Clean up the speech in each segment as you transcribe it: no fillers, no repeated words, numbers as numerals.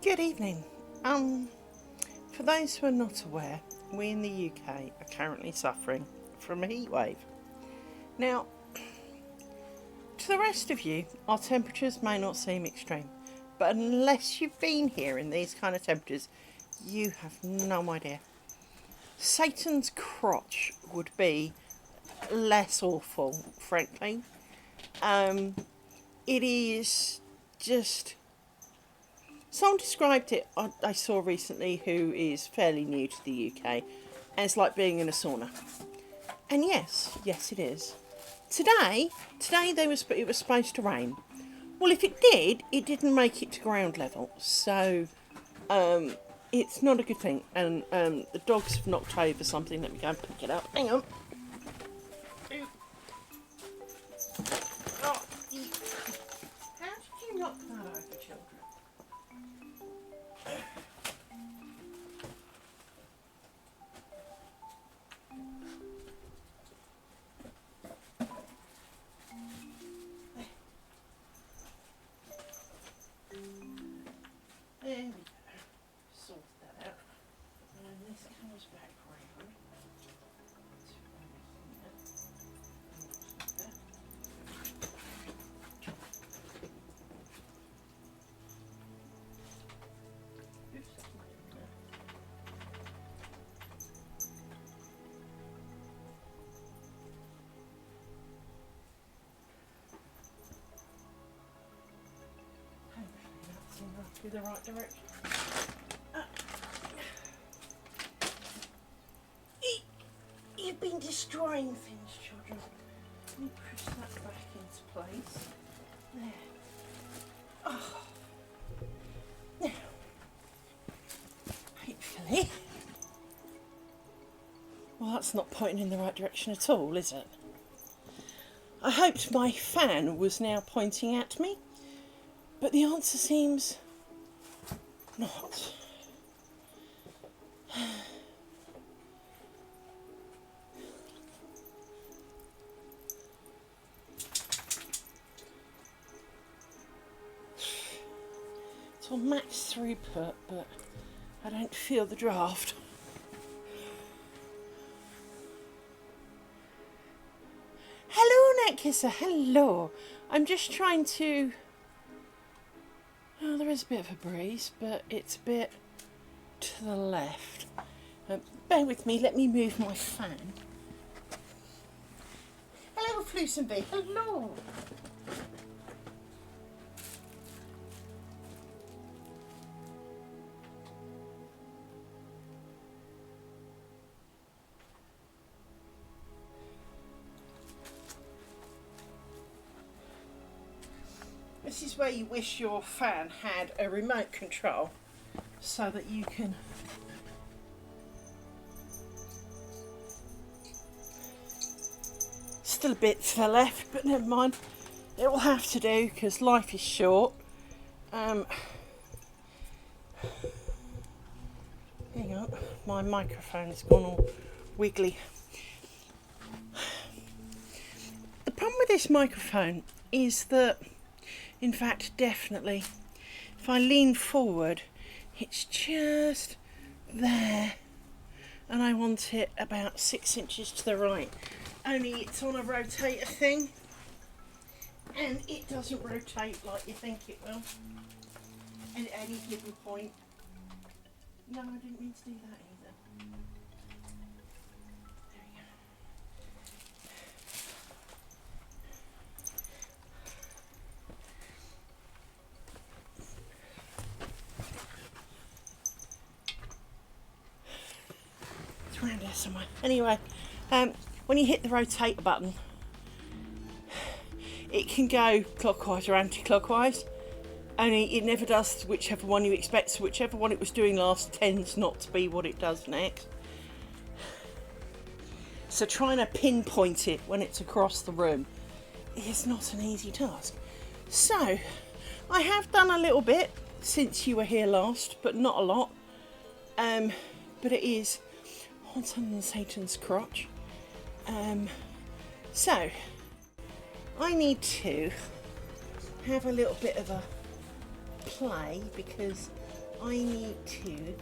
Good evening. For those who are not aware, we in the UK are currently suffering from a heat wave. Now, to the rest of you, our temperatures may not seem extreme, but unless you've been here in these kind of temperatures, you have no idea. Satan's crotch would be less awful, frankly. It is just. Someone described it, I saw recently, who is fairly new to the UK, and it's like being in a sauna. And yes, it is. Today it was supposed to rain. Well, if it did, it didn't make it to ground level, so it's not a good thing. And the dogs have knocked over something. Let me go and pick it up. Hang on. Oh, how did you knock that over, children? There we go. Sort that out. And this comes back round. Hopefully that's in the right direction. You've been destroying things, children. Let me push that back into place. There. Oh. Now, hopefully. Well, that's not pointing in the right direction at all, is it? I hoped my fan was now pointing at me, but the answer seems not. It's on max throughput, but I don't feel the draft. Hello, Netkisser, hello. I'm just trying to... Oh, there is a bit of a breeze, but it's a bit to the left. Bear with me, let me move my fan. Hello, Flussenby, hello. This is where you wish your fan had a remote control so that you can still a bit to the left, but never mind, it will have to do because life is short. Hang on, my microphone's gone all wiggly. The problem with this microphone is that, in fact, definitely, if I lean forward, it's just there, and I want it about 6 inches to the right. Only it's on a rotator thing, and it doesn't rotate like you think it will at any given point. No, I didn't mean to do that either. There we go. It's around there somewhere. Anyway, when you hit the rotate button, it can go clockwise or anti-clockwise. Only it never does whichever one you expect, so whichever one it was doing last tends not to be what it does next. So trying to pinpoint it when it's across the room is not an easy task. So, I have done a little bit since you were here last, but not a lot. But it is hotter than Satan's crotch. So, I need to have a little bit of a play because I need to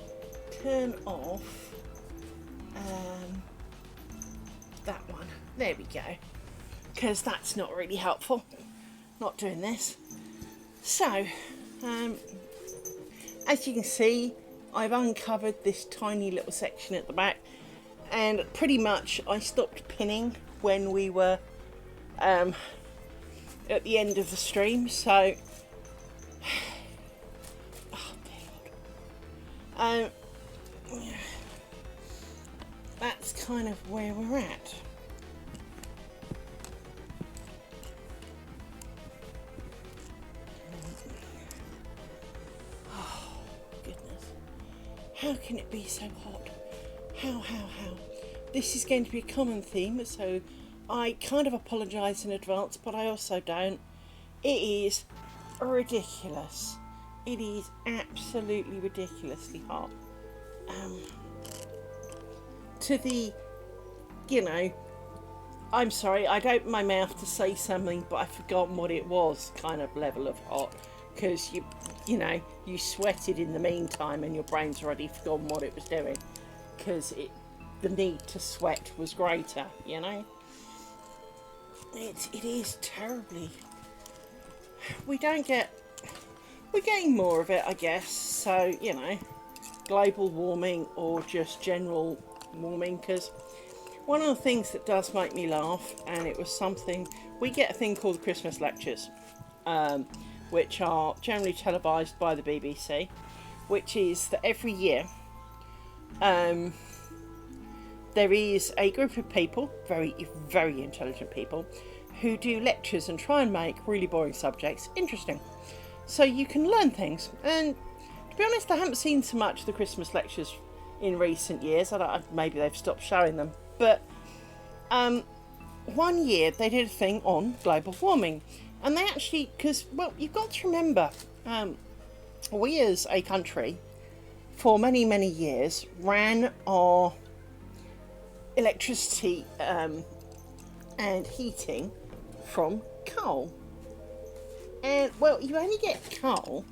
turn off that one. There we go. Because that's not really helpful. Not doing this. So, as you can see, I've uncovered this tiny little section at the back, and pretty much I stopped pinning when we were at the end of the stream, so oh dear Lord. That's kind of where we're at. Oh goodness, how can it be so hot? How? This is going to be a common theme, so I kind of apologise in advance, but I also don't. It is ridiculous. It is absolutely ridiculously hot. To the, I'm sorry, I'd open my mouth to say something, but I've forgotten what it was kind of level of hot. Because you sweated in the meantime and your brain's already forgotten what it was doing. Because the need to sweat was greater, It is terribly. We're getting more of it, I guess. So, global warming or just general warming. Because one of the things that does make me laugh, and it was something, we get a thing called the Christmas lectures, which are generally televised by the BBC, which is that every year there is a group of people, very, very intelligent people, who do lectures and try and make really boring subjects interesting. So you can learn things. And to be honest, I haven't seen so much of the Christmas lectures in recent years. Maybe they've stopped showing them. But one year they did a thing on global warming. And they actually, because, well, you've got to remember, we as a country, for many, many years, ran our electricity and heating from coal. And, well, you only get coal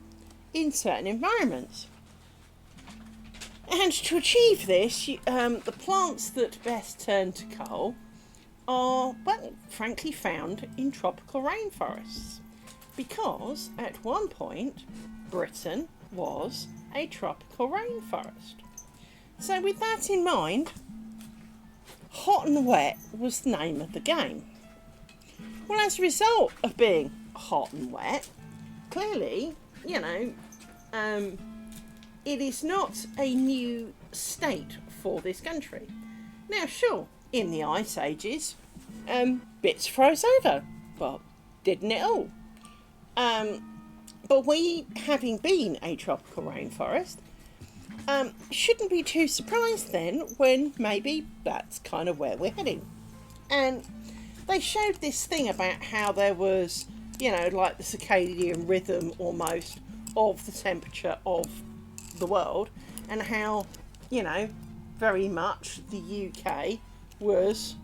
in certain environments. And to achieve this, the plants that best turn to coal are, well, frankly found in tropical rainforests. Because, at one point, Britain was a tropical rainforest. So with that in mind, hot and wet was the name of the game. Well, as a result of being hot and wet, clearly, it is not a new state for this country. Now, sure, in the Ice Ages, bits froze over, but didn't it all? But we, having been a tropical rainforest, shouldn't be too surprised then when maybe that's kind of where we're heading. And they showed this thing about how there was, like the circadian rhythm almost of the temperature of the world, and how, very much the UK was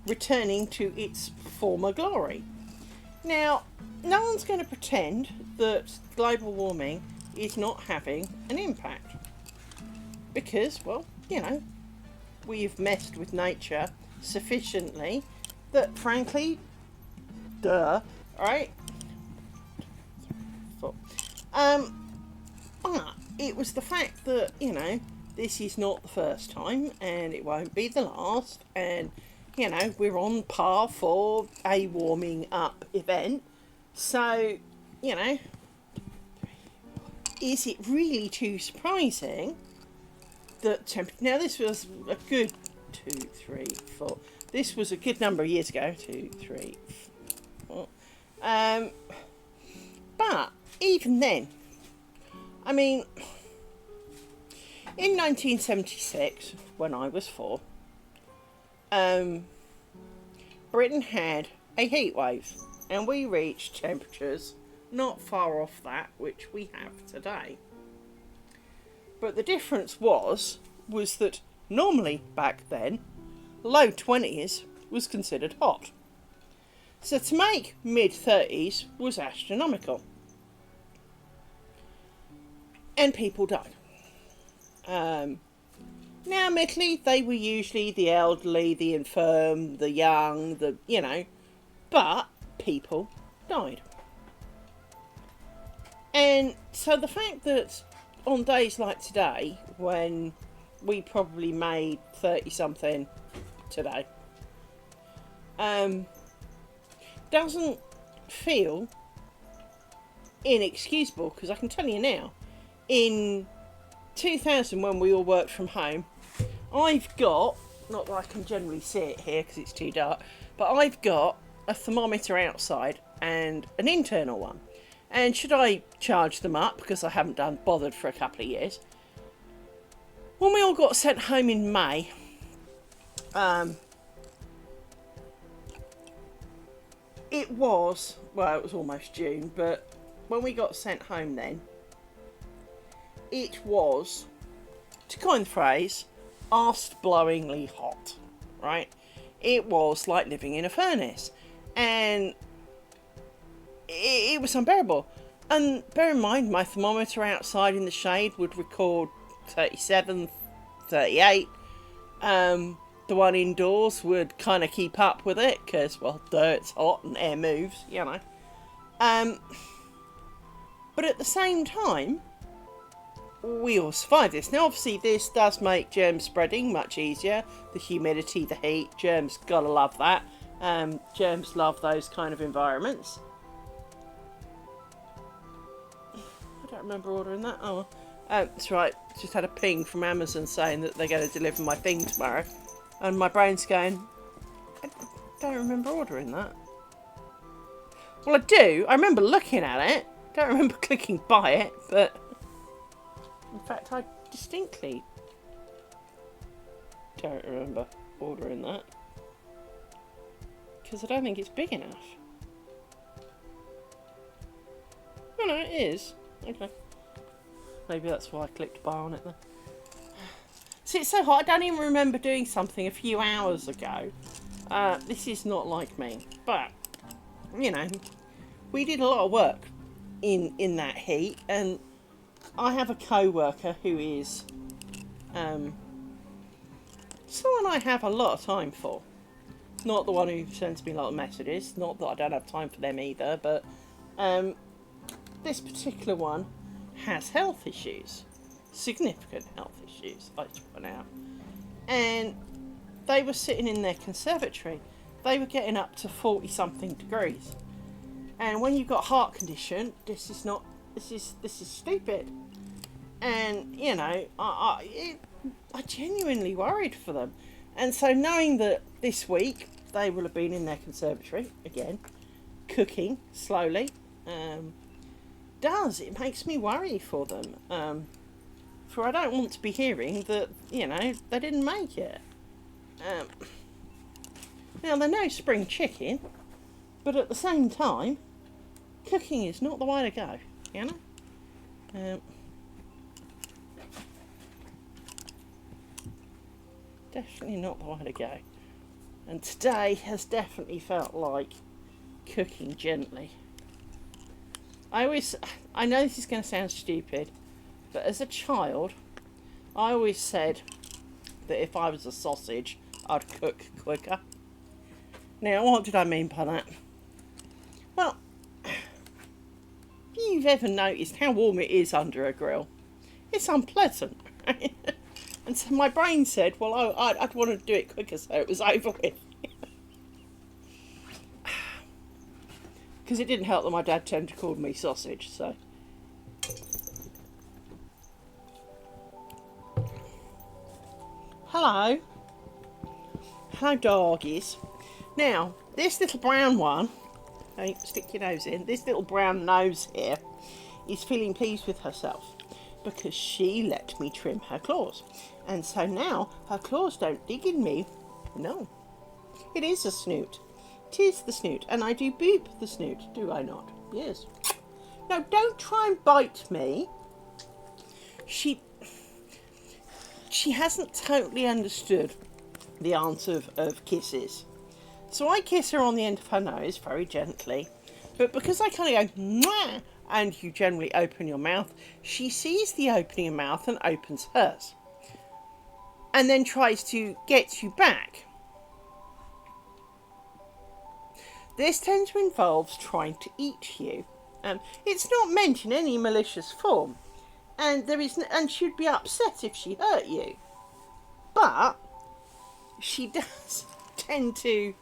returning to its former glory. Now, no one's going to pretend that global warming is not having an impact. Because, well, we've messed with nature sufficiently that, frankly, right? But it was the fact that, this is not the first time and it won't be the last, and, we're on par for a warming up event. So, is it really too surprising that now this was a good 2, 3, 4. This was a good number of years ago. 2, 3, 4. But even then, I mean, in 1976, when I was 4, Britain had a heat wave, and we reached temperatures not far off that which we have today. But the difference was that normally back then, low 20s was considered hot. So to make mid 30s was astronomical. and people died. Now, admittedly, they were usually the elderly, the infirm, the young, but people died. And so the fact that on days like today, when we probably made 30 something today, doesn't feel inexcusable, because I can tell you now, in 2000, when we all worked from home, I've got, not that I can generally see it here because it's too dark, but I've got a thermometer outside and an internal one. And should I charge them up, because I haven't bothered for a couple of years, when we all got sent home in May, it was almost June, but when we got sent home then, it was, to coin the phrase, arse-blowingly hot, right? It was like living in a furnace, and it was unbearable. And bear in mind, my thermometer outside in the shade would record 37, 38. The one indoors would kind of keep up with it, because, well, it's hot and air moves, But at the same time, we all survive this. Now, obviously, this does make germ spreading much easier. The humidity, the heat, germs, gotta love that. Germs love those kind of environments. I don't remember ordering that. Oh, that's right. Just had a ping from Amazon saying that they're going to deliver my thing tomorrow. And my brain's going, I don't remember ordering that. Well, I do. I remember looking at it. Don't remember clicking buy it, but in fact, I distinctly don't remember ordering that, because I don't think it's big enough. Oh no, it is. Okay. Maybe that's why I clicked buy on it then. See, it's so hot, I don't even remember doing something a few hours ago. This is not like me, but, we did a lot of work in that heat, and I have a co-worker who is someone I have a lot of time for. Not the one who sends me a lot of messages, not that I don't have time for them either, but this particular one has health issues, significant health issues, I to point out. And they were sitting in their conservatory. They were getting up to 40 something degrees. And when you've got heart condition, this is stupid. And, I genuinely worried for them. And so knowing that this week they will have been in their conservatory, again, cooking slowly, it makes me worry for them. For I don't want to be hearing that, they didn't make it. Now, they're no spring chicken, but at the same time, cooking is not the way to go, Definitely not the way to go. And today has definitely felt like cooking gently. I know this is going to sound stupid, but as a child, I always said that if I was a sausage, I'd cook quicker. Now, what did I mean by that? Well, if you've ever noticed how warm it is under a grill, it's unpleasant, right? And so my brain said, well, I'd want to do it quicker so it was over with. Because it didn't help that my dad tended to call me sausage, so. Hello. Hello, doggies. Now, this little brown one, hey, stick your nose in, this little brown nose here is feeling pleased with herself because she let me trim her claws. And so now her claws don't dig in me. No, it is a snoot. It is the snoot, and I do boop the snoot, do I not? Yes. Now, don't try and bite me. She hasn't totally understood the art of kisses. So I kiss her on the end of her nose very gently, but because I kind of go, mwah, and you generally open your mouth, she sees the opening of mouth and opens hers. And then tries to get you back. This tends to involve trying to eat you. It's not meant in any malicious form, and she'd be upset if she hurt you. But she does tend to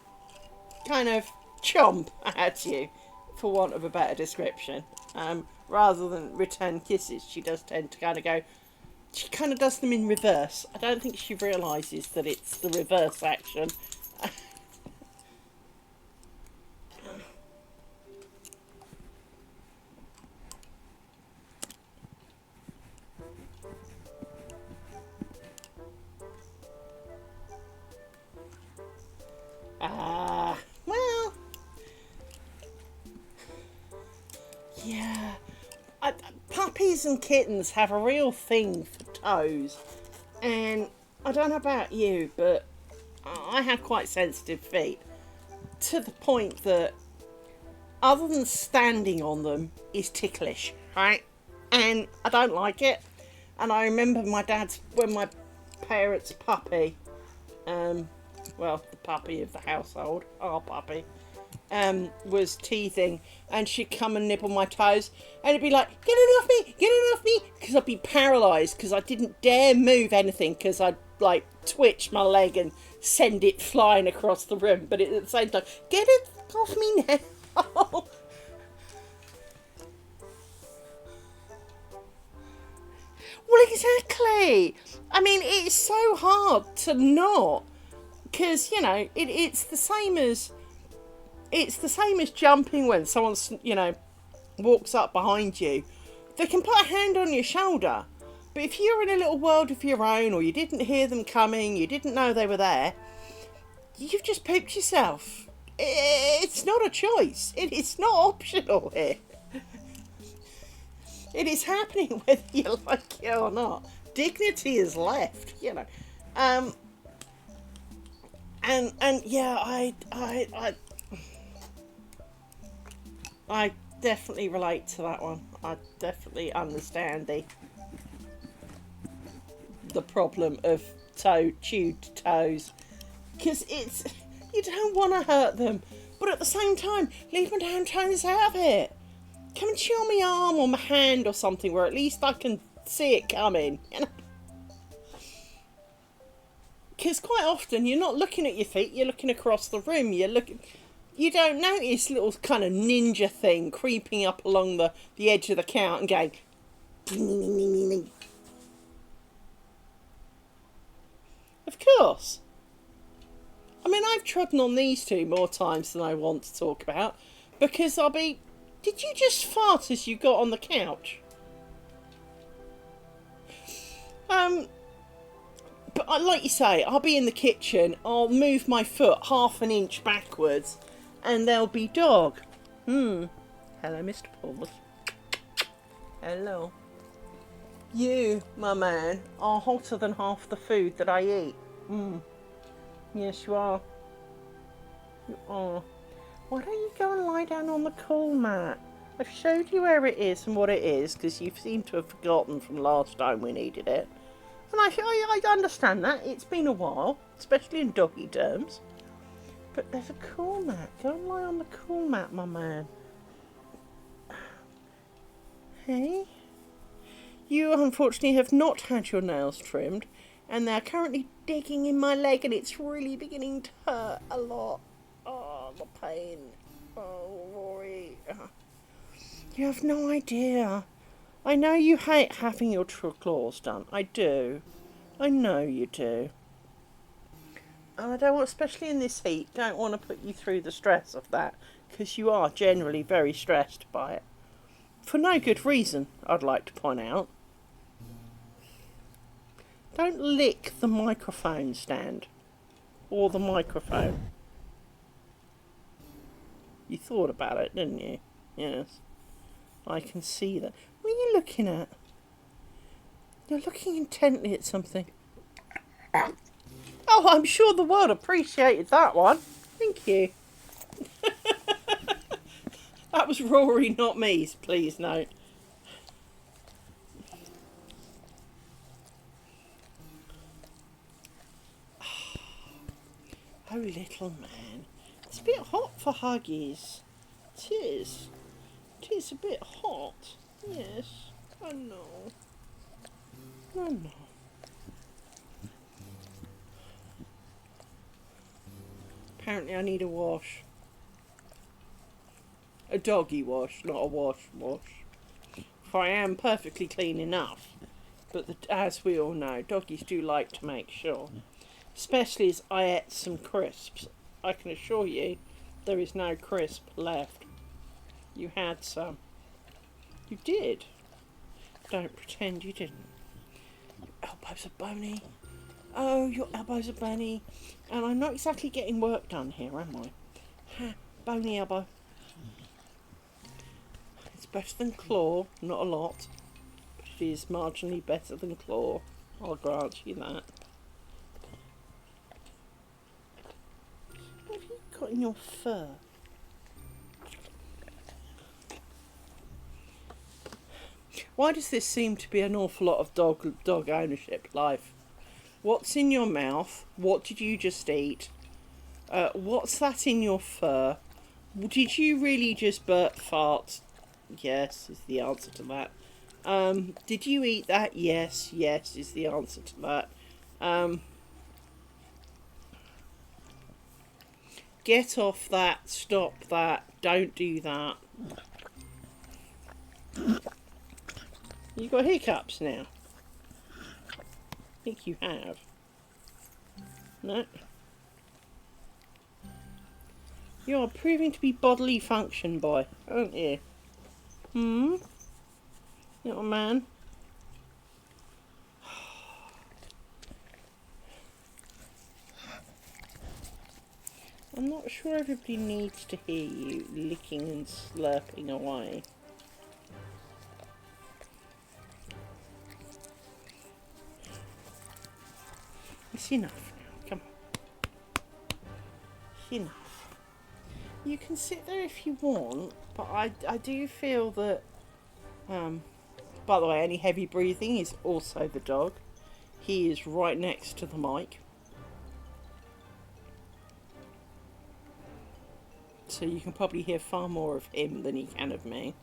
kind of chomp at you, for want of a better description. Rather than return kisses, she does tend to kind of go. She kind of does them in reverse. I don't think she realises that it's the reverse action. Well, yeah. Puppies and kittens have a real thing for toes. And I don't know about you, but I have quite sensitive feet. To the point that, other than standing on them, is ticklish, right? And I don't like it. And I remember when my parents' puppy, well, the puppy of the household, our puppy, was teething, and she'd come and nibble my toes, and it'd be like, get it off me, because I'd be paralysed, because I didn't dare move anything, because I'd like twitch my leg and send it flying across the room, but at the same time, get it off me now. Well, exactly. I mean, it's so hard to not, because it's the same as jumping when someone's walks up behind you. They can put a hand on your shoulder, but if you're in a little world of your own, or you didn't hear them coming, you didn't know they were there, you've just pooped yourself. It's not a choice. It's not optional here. It is happening whether you like it or not. Dignity is left, And yeah, I definitely relate to that one. I definitely understand the problem of chewed toes, because you don't want to hurt them, but at the same time, leave my damn toes out of it. Come and chew on my arm or my hand or something, where at least I can see it coming. Because quite often you're not looking at your feet, you're looking across the room. You don't notice little kind of ninja thing creeping up along the edge of the count and going. Ding, ding, ding, ding, ding. Of course. I mean, I've trodden on these two more times than I want to talk about, because I'll be. Did you just fart as you got on the couch? But like you say, I'll be in the kitchen, I'll move my foot half an inch backwards, and there'll be dog. Hello, Mr. Paulus. Hello. You, my man, are hotter than half the food that I eat. Yes, you are. You are. Why don't you go and lie down on the cool mat? I've showed you where it is and what it is, because you seem to have forgotten from last time we needed it. And I understand that. It's been a while, especially in doggy terms. But there's a cool mat. Go and lie on the cool mat, my man. Hey? You, unfortunately, have not had your nails trimmed, and they're currently digging in my leg, and it's really beginning to hurt a lot. Oh, the pain. Oh, Rory. You have no idea. I know you hate having your claws done. I do. I know you do. And I don't want, especially in this heat, don't want to put you through the stress of that, because you are generally very stressed by it. For no good reason, I'd like to point out. Don't lick the microphone stand. Or the microphone. You thought about it, didn't you? Yes. I can see that. What are you looking at? You're looking intently at something. Oh, I'm sure the world appreciated that one. Thank you. That was Rory, not me, please note. Oh, little man. It's a bit hot for huggies. It is. It is a bit hot. Yes, I know. I know. Apparently I need a wash. A doggy wash, not a wash. For I am perfectly clean enough. But as we all know, doggies do like to make sure. Especially as I ate some crisps. I can assure you, there is no crisp left. You had some. You did. Don't pretend you didn't. Your elbows are bony. Oh, your elbows are bony. And I'm not exactly getting work done here, am I? Ha, bony elbow. It's better than claw, not a lot. But it is marginally better than claw. I'll grant you that. What have you got in your fur? Why does this seem to be an awful lot of dog ownership life? What's in your mouth? What did you just eat? What's that in your fur? Did you really just burp fart? Yes, is the answer to that. Did you eat that? Yes, is the answer to that. Get off that, stop that, don't do that. You got hiccups now? I think you have. No? You are proving to be bodily function boy, aren't you? Little man? I'm not sure everybody needs to hear you licking and slurping away. It's enough now, come on. It's enough. You can sit there if you want, but I do feel that, by the way, any heavy breathing is also the dog. He is right next to the mic. So you can probably hear far more of him than you can of me.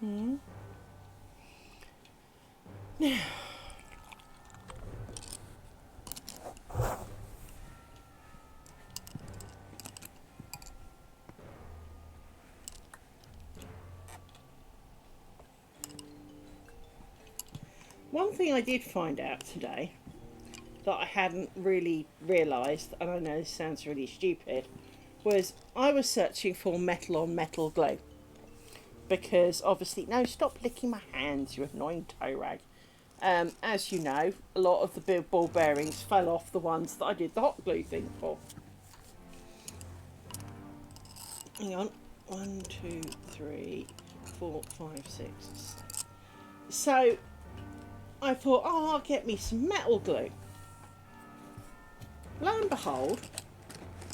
Now, one thing I did find out today that I hadn't really realised, and I know this sounds really stupid, was I was searching for metal on metal glue. Because obviously, no, stop licking my hands, you annoying toe rag. As you know, a lot of the ball bearings fell off the ones that I did the hot glue thing for. Hang on. 1, 2, 3, 4, 5, 6, 7. So I thought, oh, I'll get me some metal glue. Lo and behold,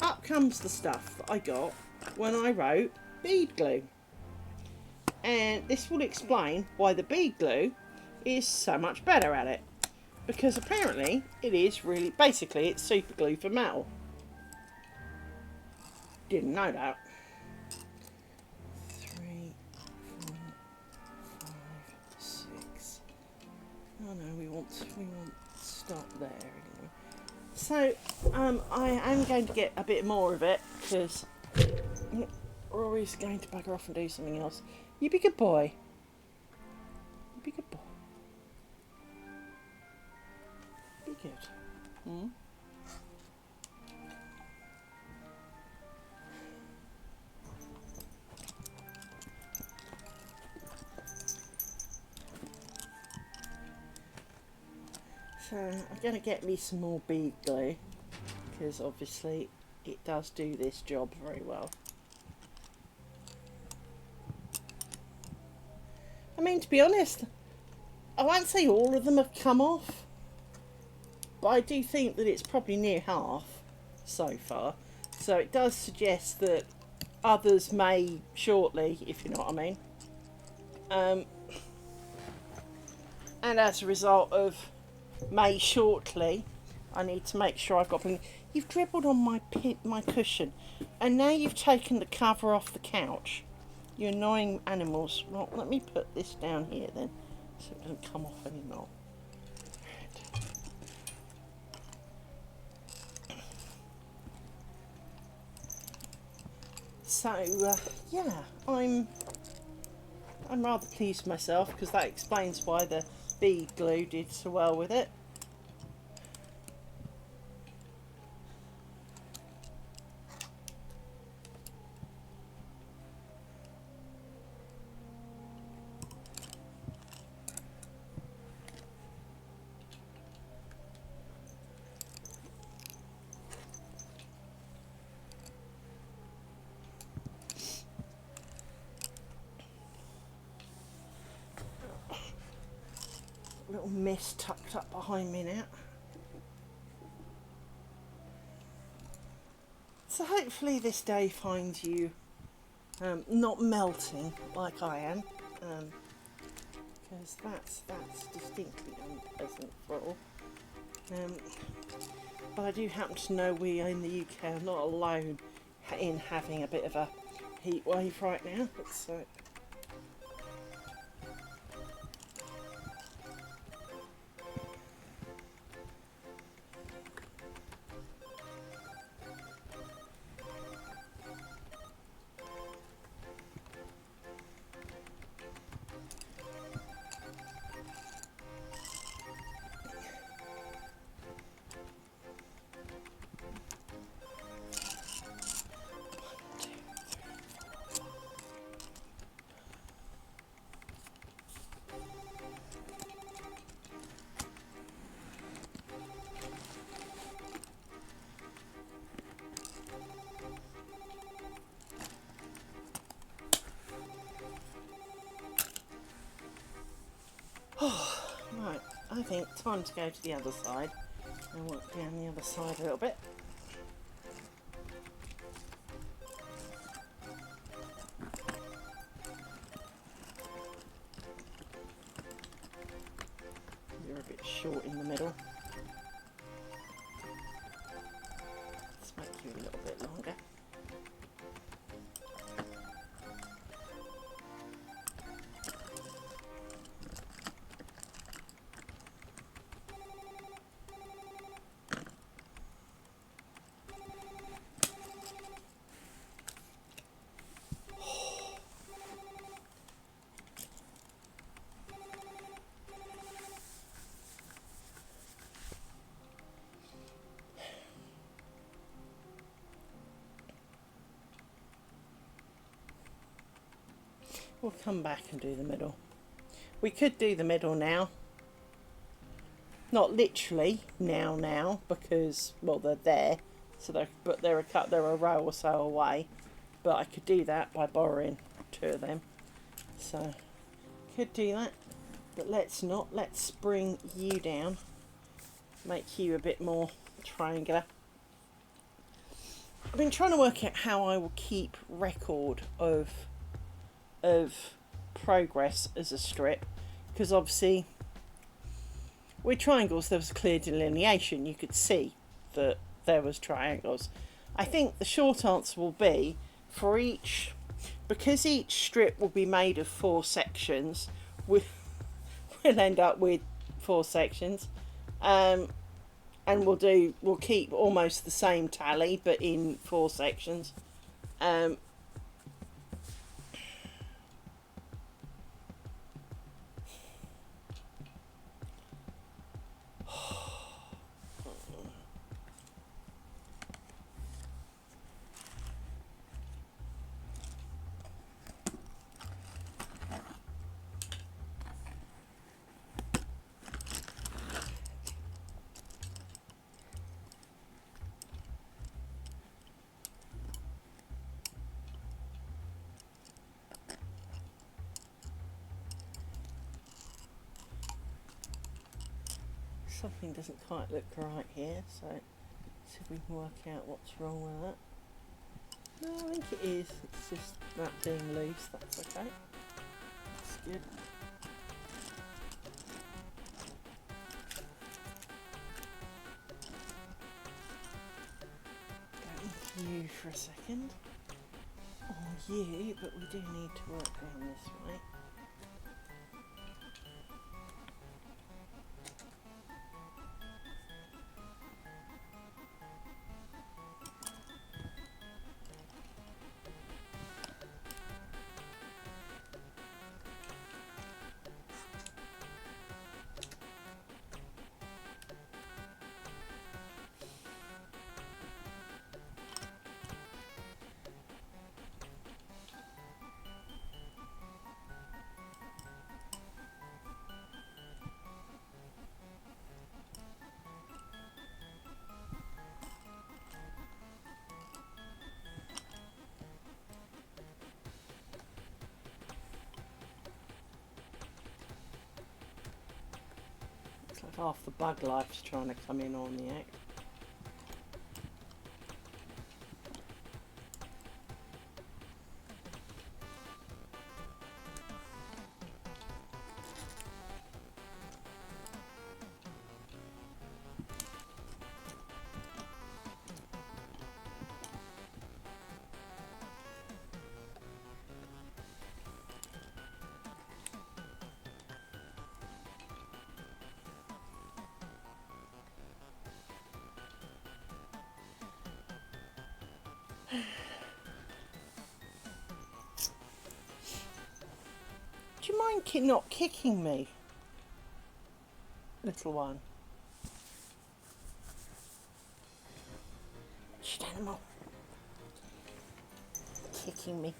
up comes the stuff that I got when I wrote bead glue. And this will explain why the bead glue is so much better at it. Because apparently it is really, basically it's super glue for metal. Didn't know that. 3, 4, 5, 6. Oh no, we want stop there anyway. So I am going to get a bit more of it because Rory's going to bugger off and do something else. You be a good boy. You be a good boy. Be good. So I'm going to get me some more bead glue because obviously it does do this job very well. I mean, to be honest, I won't say all of them have come off, but I do think that it's probably near half so far. So it does suggest that Others may shortly, if you know what I mean. And as a result of may shortly, I need to make sure I've got plenty. You've dribbled on my cushion, and now you've taken the cover off the couch. You annoying animals. Well, let me put this down here then, so it doesn't come off anymore. So yeah, I'm rather pleased with myself because that explains why the bead glue did so well with it. Little mist tucked up behind me now. So hopefully this day finds you not melting like I am, because that's distinctly unpleasant for all. But I do happen to know we in the UK are not alone in having a bit of a heat wave right now. So right, I think time to go to the other side and work down the other side a little bit. You're a bit short in the middle. Let's make you a little bit longer. We'll come back and do the middle. We could do the middle now. Not literally now because well they're there, so they're a row or so away. But I could do that by borrowing two of them. So could do that. But let's not. Let's bring you down. Make you a bit more triangular. I've been trying to work out how I will keep record of progress as a strip, because obviously with triangles there was clear delineation. You could see that there was triangles. I think the short answer will be for each, because each strip will be made of 4 sections, we'll end up with 4 sections, and we'll keep almost the same tally but in 4 sections. Something doesn't quite look right here, so see if we can work out what's wrong with that. No, I think it is. It's just that being loose. That's okay. That's good. Going with you for a second. Or you, but we do need to work down this way. It's like half the bug life's trying to come in on the act. Do you mind not kicking me, little one? Shh, animal. Kicking me.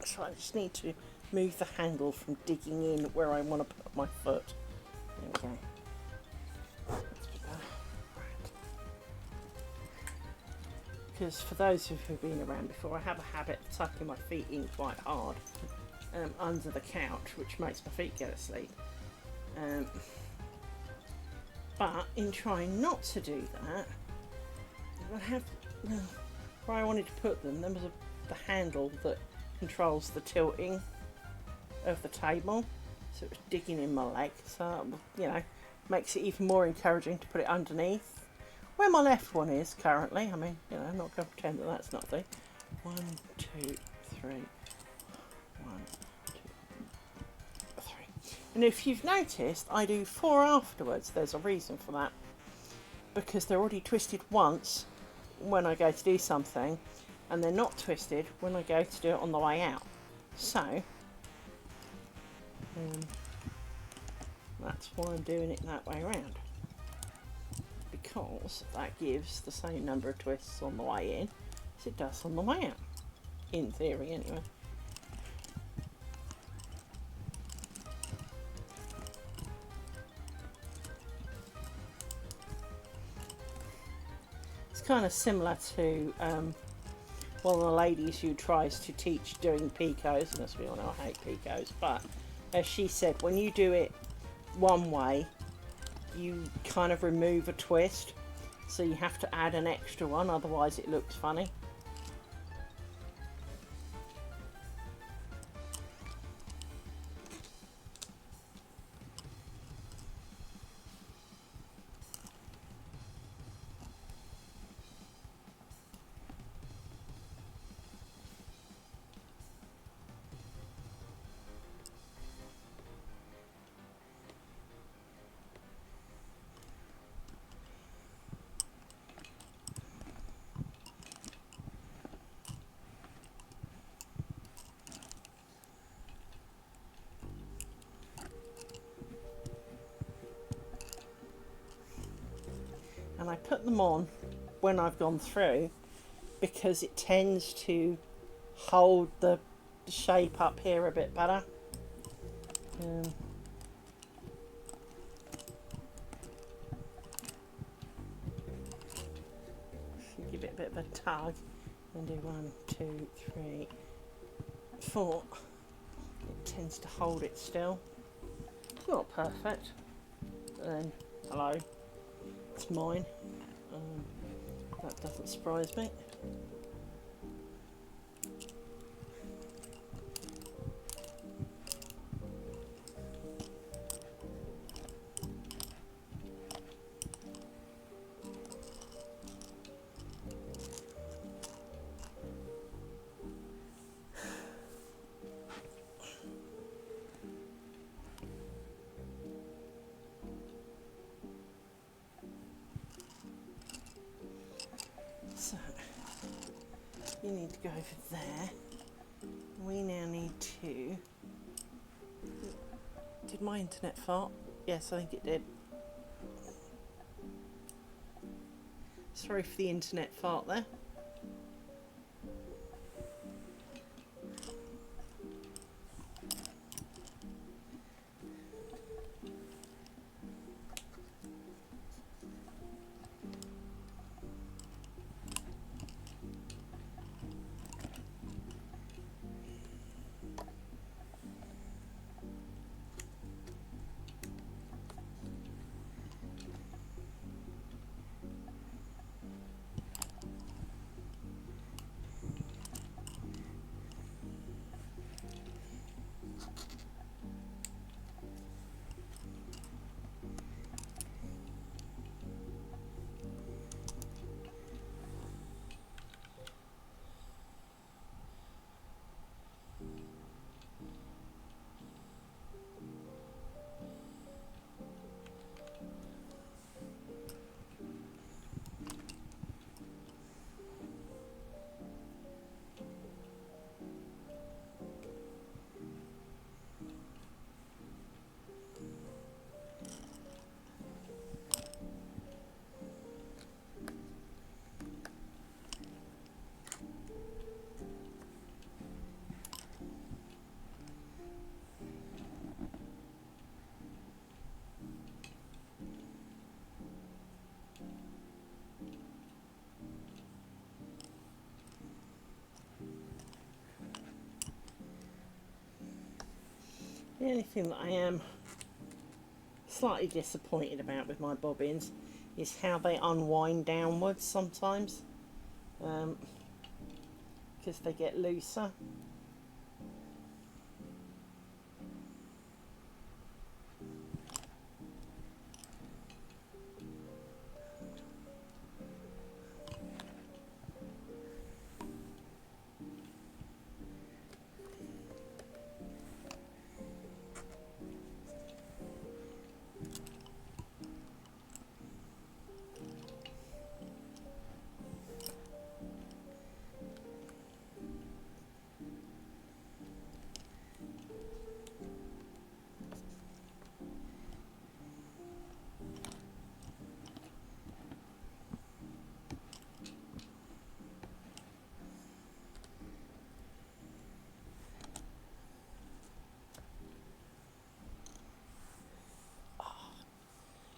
So I just need to move the handle from digging in where I want to put my foot. Okay. Because for those who've been around before, I have a habit of tucking my feet in quite hard under the couch, which makes my feet go to sleep. But in trying not to do that, I have where I wanted to put them. There was the handle that controls the tilting of the table, so it was digging in my leg. So you know, makes it even more encouraging to put it underneath. Where my left one is currently, I mean, you know, I'm not going to pretend that that's not there. 1, 2, 3. 1, 2, 3. And if you've noticed, I do 4 afterwards. There's a reason for that. Because they're already twisted once when I go to do something, and they're not twisted when I go to do it on the way out. So, that's why I'm doing it that way around. Because that gives the same number of twists on the way in as it does on the way out, in theory anyway. It's kind of similar to one of the ladies who tries to teach doing picots, and as we all know I hate picots, but as she said, when you do it one way you kind of remove a twist, so you have to add an extra one, otherwise it looks funny. And I put them on when I've gone through because it tends to hold the shape up here a bit better. Give it a bit of a tug and do 1, 2, 3, 4. It tends to hold it still. It's not perfect, but then hello. It's mine. That doesn't surprise me. So, you need to go over there. We now need to... Did my internet fart? Yes, I think it did. Sorry for the internet fart there. The only thing that I am slightly disappointed about with my bobbins is how they unwind downwards sometimes, because they get looser.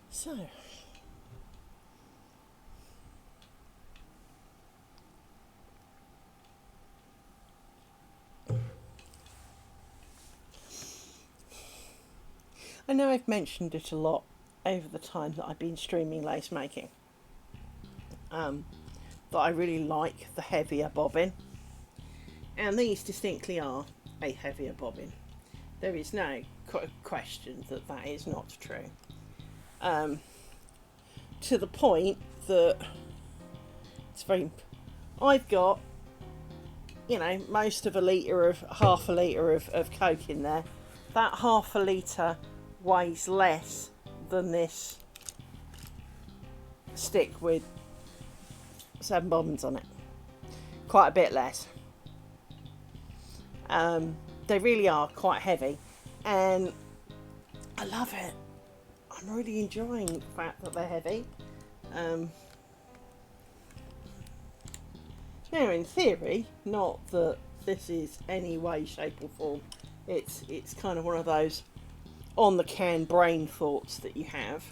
So, I know I've mentioned it a lot over the time that I've been streaming lace making, that I really like the heavier bobbin, and these distinctly are a heavier bobbin. There is no question that that is not true. To the point that it's very... I've got, you know, most of half a litre of Coke in there. That half a litre weighs less than this stick with 7 bobbins on it. Quite a bit less. They really are quite heavy, and I love it. I'm really enjoying the fact that they're heavy. Now, in theory, not that this is any way, shape or form, it's kind of one of those on the can brain thoughts that you have.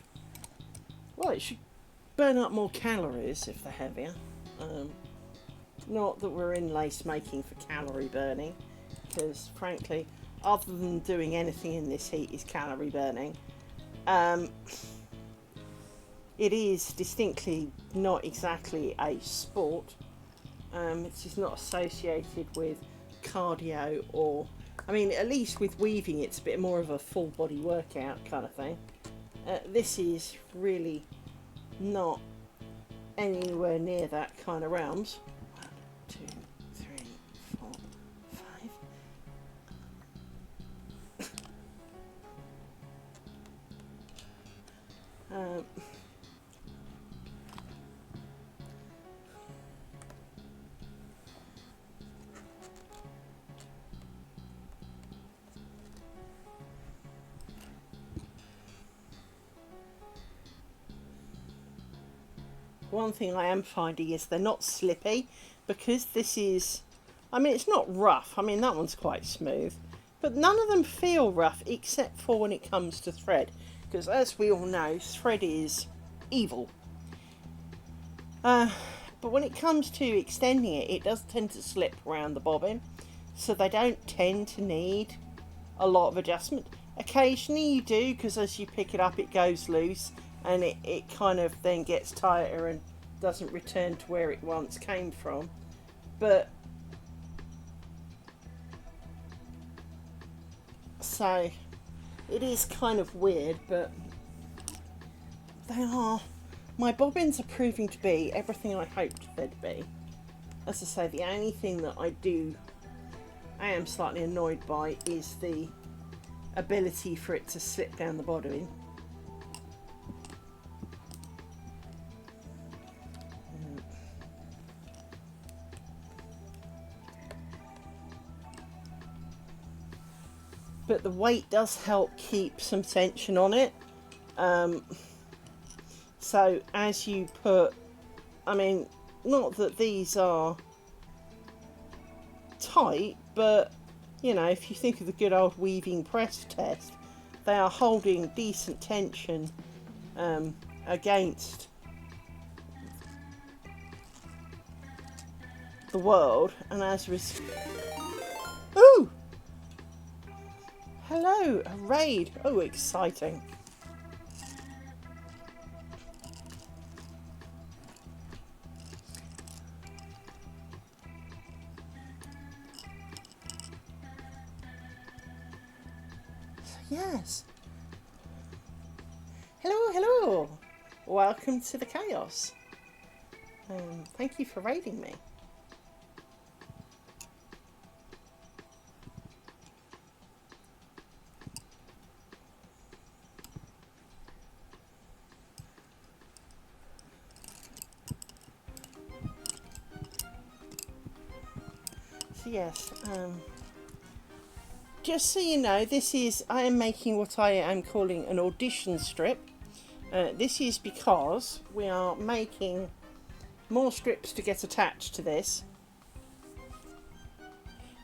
Well, it should burn up more calories if they're heavier. Not that we're in lace making for calorie burning, because frankly, other than doing anything in this heat is calorie burning. it is distinctly not exactly a sport. It's just not associated with cardio or, I mean, at least with weaving, it's a bit more of a full body workout kind of thing. This is really not anywhere near that kind of realms. 1, 2, 3, 4, 5. One thing I am finding is they're not slippy, because this is, I mean, it's not rough. I mean, that one's quite smooth, but none of them feel rough except for when it comes to thread, because as we all know, thread is evil. But when it comes to extending it, it does tend to slip around the bobbin, so they don't tend to need a lot of adjustment. Occasionally you do, because as you pick it up it goes loose, and it kind of then gets tighter and doesn't return to where it once came from. But so it is kind of weird, but they are, my bobbins are proving to be everything I hoped they'd be. As I say, the only thing that I am slightly annoyed by is the ability for it to slip down the bobbin. But the weight does help keep some tension on it. So as you put, I mean, not that these are tight, but you know, if you think of the good old weaving press test, they are holding decent tension against the world. And as a result, ooh, hello, a raid. Oh, exciting. Yes. Hello, hello. Welcome to the chaos. Thank you for raiding me. So yes, just so you know, I am making what I am calling an audition strip. This is because we are making more strips to get attached to this.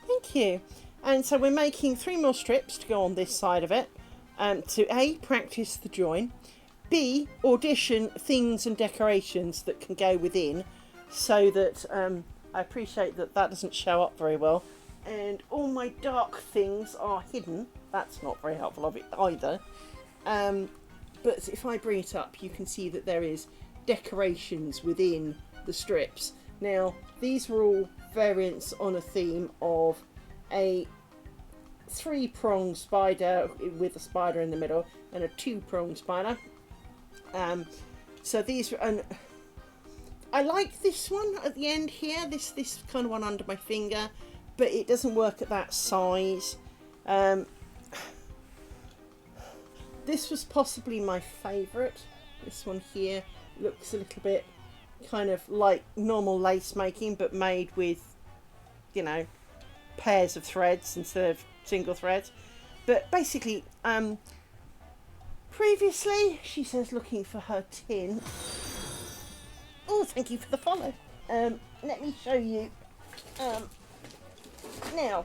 Thank you. And so we're making 3 more strips to go on this side of it, to A, practice the join, B, audition things and decorations that can go within, so that I appreciate that doesn't show up very well, and all my dark things are hidden. That's not very helpful of it either. But if I bring it up, you can see that there is decorations within the strips. Now, these were all variants on a theme of a 3-pronged spider with a spider in the middle and a 2-pronged spider. So these, and I like this one at the end here, this kind of one under my finger, but it doesn't work at that size. This was possibly my favourite. This one here looks a little bit kind of like normal lace making, but made with, you know, pairs of threads instead of single threads. But basically, previously, she says, looking for her tin. Oh, thank you for the follow. Let me show you. Now,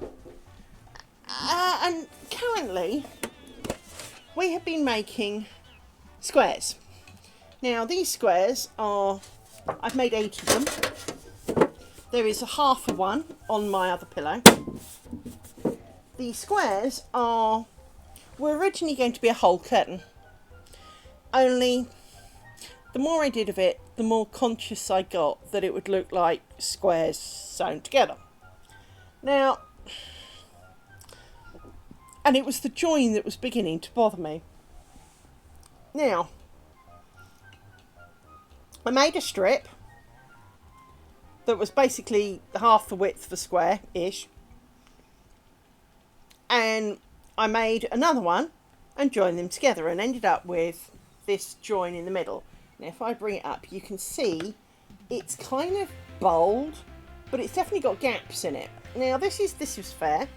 and currently, we have been making squares. Now, these squares are, I've made 8 of them. There is a half of one on my other pillow. The squares were originally going to be a whole curtain, only the more I did of it, the more conscious I got that it would look like squares sewn together. Now, and it was the join that was beginning to bother me. Now, I made a strip that was basically half the width of a square-ish. And I made another one and joined them together and ended up with this join in the middle. Now, if I bring it up, you can see it's kind of bold, but it's definitely got gaps in it. Now, this was fair,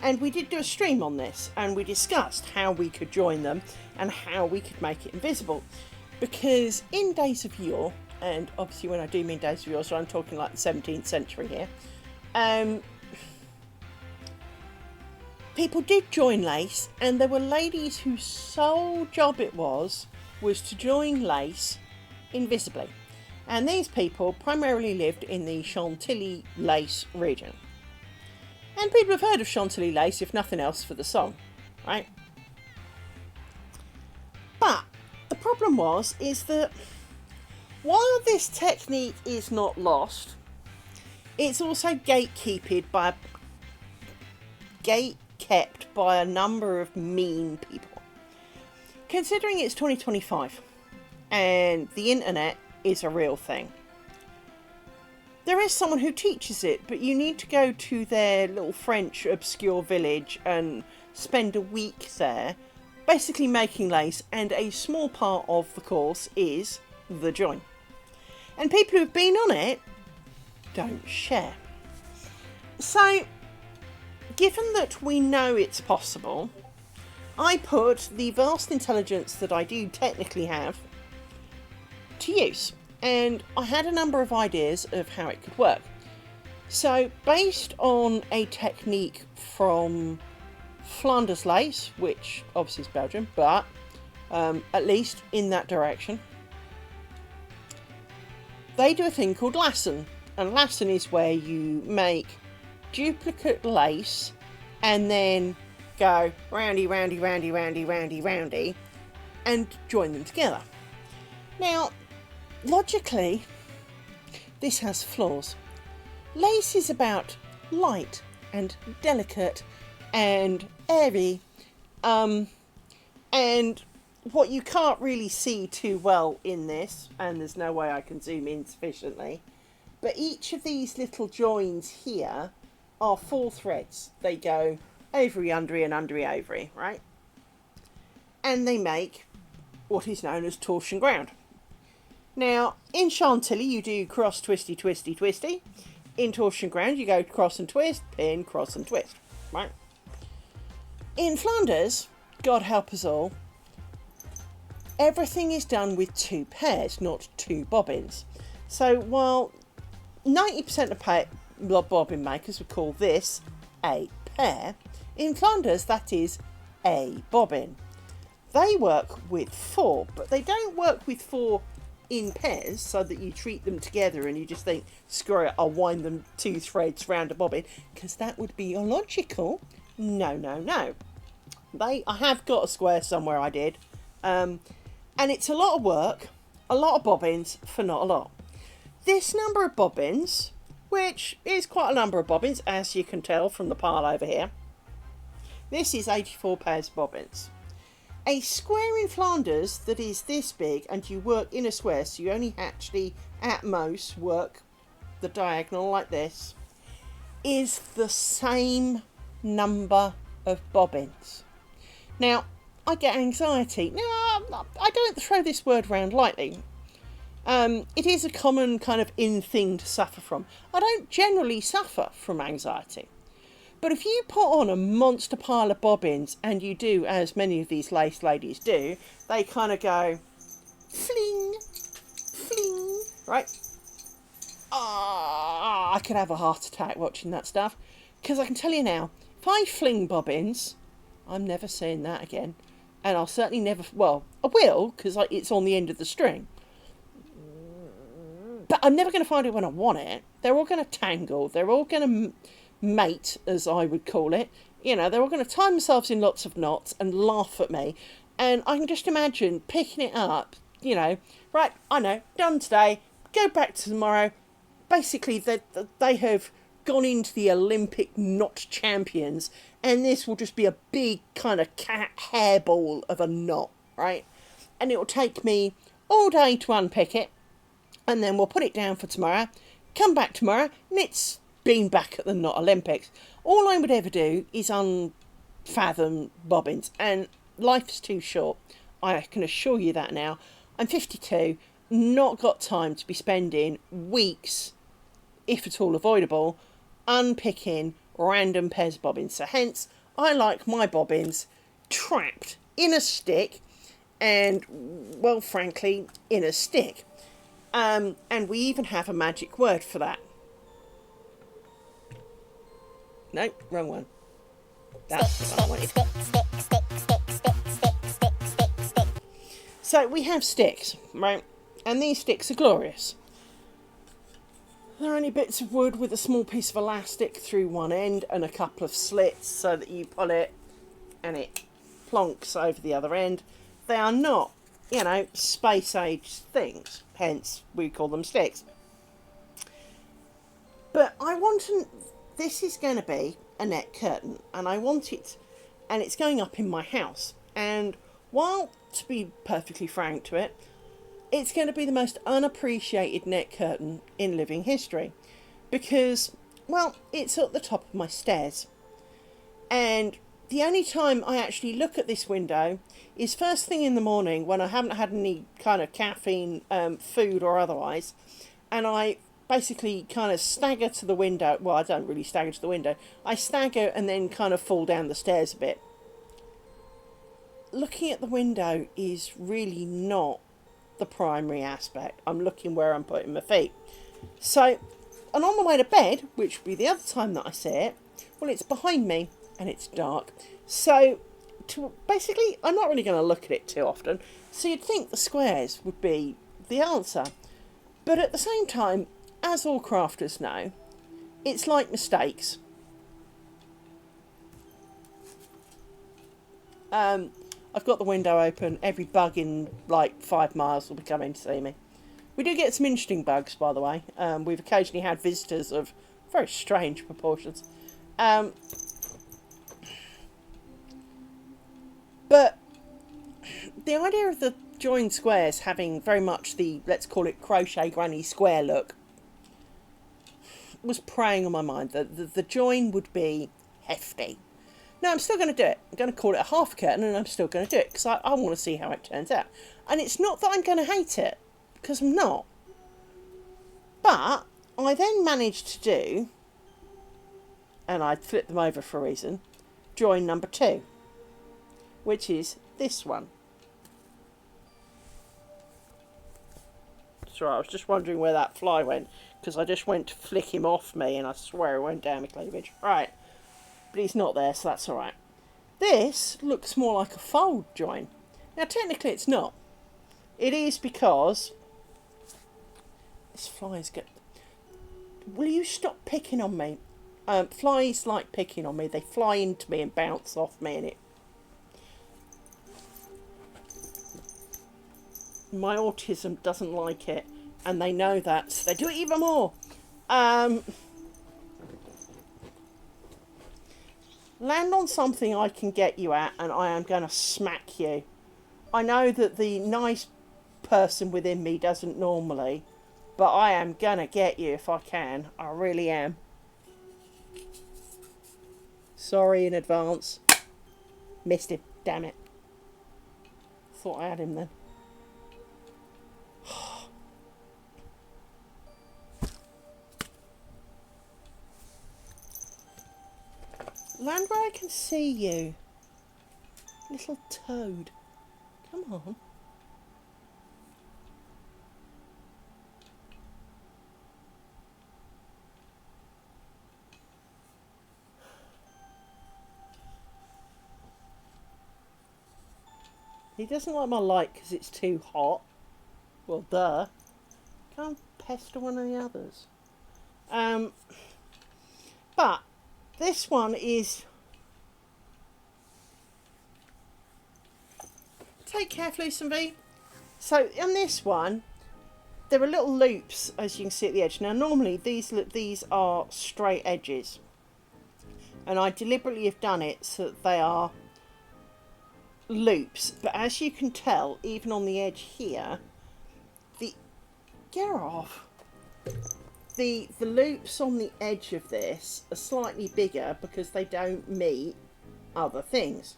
and we did do a stream on this, and we discussed how we could join them and how we could make it invisible. Because in days of yore, and obviously when I do mean days of yore, so I'm talking like the 17th century here, people did join lace, and there were ladies whose sole job it was to join lace invisibly. And these people primarily lived in the Chantilly lace region. And people have heard of Chantilly lace, if nothing else, for the song, right? But the problem is that while this technique is not lost, it's also gatekept by a number of mean people. Considering it's 2025 and the internet is a real thing, there is someone who teaches it, but you need to go to their little French obscure village and spend a week there basically making lace, and a small part of the course is the join. And people who've been on it don't share. So, given that we know it's possible, I put the vast intelligence that I do technically have to use. And I had a number of ideas of how it could work. So, based on a technique from Flanders lace, which obviously is Belgium, but at least in that direction, they do a thing called lassen. And lassen is where you make duplicate lace and then go roundy, roundy, roundy, roundy, roundy, roundy, and join them together. Now, logically, this has flaws. Lace is about light and delicate and airy, and what you can't really see too well in this, and there's no way I can zoom in sufficiently, but each of these little joins here are 4 threads. They go ovary, undery, and undery, ovary, right? And they make what is known as torsion ground. Now, in Chantilly, you do cross, twisty, twisty, twisty. In torsion ground, you go cross and twist, pin, cross and twist, right? In Flanders, God help us all, everything is done with 2 pairs, not 2 bobbins. So while 90% of bobbin makers would call this a pair, in Flanders that is a bobbin. They work with 4, but they don't work with 4 in pairs so that you treat them together and you just think, screw it, I'll wind them 2 threads round a bobbin, because that would be illogical. No, no, no. I have got a square somewhere I did, and it's a lot of work, a lot of bobbins for not a lot. This number of bobbins, which is quite a number of bobbins, as you can tell from the pile over here, this is 84 pairs of bobbins. A square in Flanders that is this big, and you work in a square, so you only actually at most work the diagonal like this, is the same number of bobbins. Now, I get anxiety. Now, I don't throw this word around lightly. It is a common kind of in thing to suffer from. I don't generally suffer from anxiety. But if you put on a monster pile of bobbins, and you do, as many of these lace ladies do, they kind of go fling, fling, right? I could have a heart attack watching that stuff. Because I can tell you now, if I fling bobbins, I'm never seeing that again. And I'll certainly never, well, I will, because it's on the end of the string. But I'm never going to find it when I want it. They're all going to tangle. They're all going to mate, as I would call it. You know, they're all going to tie themselves in lots of knots and laugh at me. And I can just imagine picking it up, you know, right, I know, done today, go back to tomorrow. Basically, they have gone into the Olympic knot champions, and this will just be a big kind of cat hairball of a knot, right? And it will take me all day to unpick it, and then we'll put it down for tomorrow, come back tomorrow, and it's been back at the Knot Olympics. All I would ever do is unfathom bobbins, and life's too short. I can assure you that now. I'm 52, not got time to be spending weeks, if at all avoidable, unpicking random pairs of bobbins. So hence, I like my bobbins trapped in a stick, and, well, frankly, in a stick. And we even have a magic word for that. No, wrong one. That's what I wanted. So we have sticks, right? And these sticks are glorious. They're only bits of wood with a small piece of elastic through one end and a couple of slits so that you pull it and it plonks over the other end. They are not, you know, space age things, hence we call them sticks. But this is going to be a net curtain, and I want it, and it's going up in my house. And while, to be perfectly frank to it, it's going to be the most unappreciated net curtain in living history, because, well, it's at the top of my stairs. And the only time I actually look at this window is first thing in the morning when I haven't had any kind of caffeine, food or otherwise, and I basically kind of stagger to the window. Well, I don't really stagger to the window. I stagger and then kind of fall down the stairs a bit. Looking at the window is really not the primary aspect. I'm looking where I'm putting my feet. So, and on my way to bed, which would be the other time that I see it, well, it's behind me and it's dark. So, basically, I'm not really going to look at it too often. So you'd think the squares would be the answer. But at the same time, as all crafters know, it's like mistakes. I've got the window open. Every bug in like 5 miles will be coming to see me. We do get some interesting bugs, by the way. We've occasionally had visitors of very strange proportions. But the idea of the joined squares having very much the, let's call it, crochet granny square look was preying on my mind. The join would be hefty. No, I'm still going to do it. I'm going to call it a half curtain, and I'm still going to do it because I want to see how it turns out. And it's not that I'm going to hate it, because I'm not. But I then managed to do, and I'd flip them over for a reason, join number 2, which is this one. Sorry, I was just wondering where that fly went, because I just went to flick him off me, and I swear it went down my cleavage. Right. But he's not there, so that's alright. This looks more like a fold join. Now, technically it's not. It is because this fly's good. Will you stop picking on me? Flies like picking on me. They fly into me and bounce off me, and my autism doesn't like it, and they know that, so they do it even more. Land on something I can get you at, and I am going to smack you. I know that the nice person within me doesn't normally, but I am going to get you if I can. I really am. Sorry in advance. Missed him. Damn it. Thought I had him then. Land where I can see you. Little toad. Come on. He doesn't like my light because it's too hot. Well, duh. Can't pester one of the others. But this one is... Take care, Fleece and V. So on this one, there are little loops, as you can see at the edge. Now normally these are straight edges, and I deliberately have done it so that they are loops. But as you can tell, even on the edge here, get off. The loops on the edge of this are slightly bigger because they don't meet other things.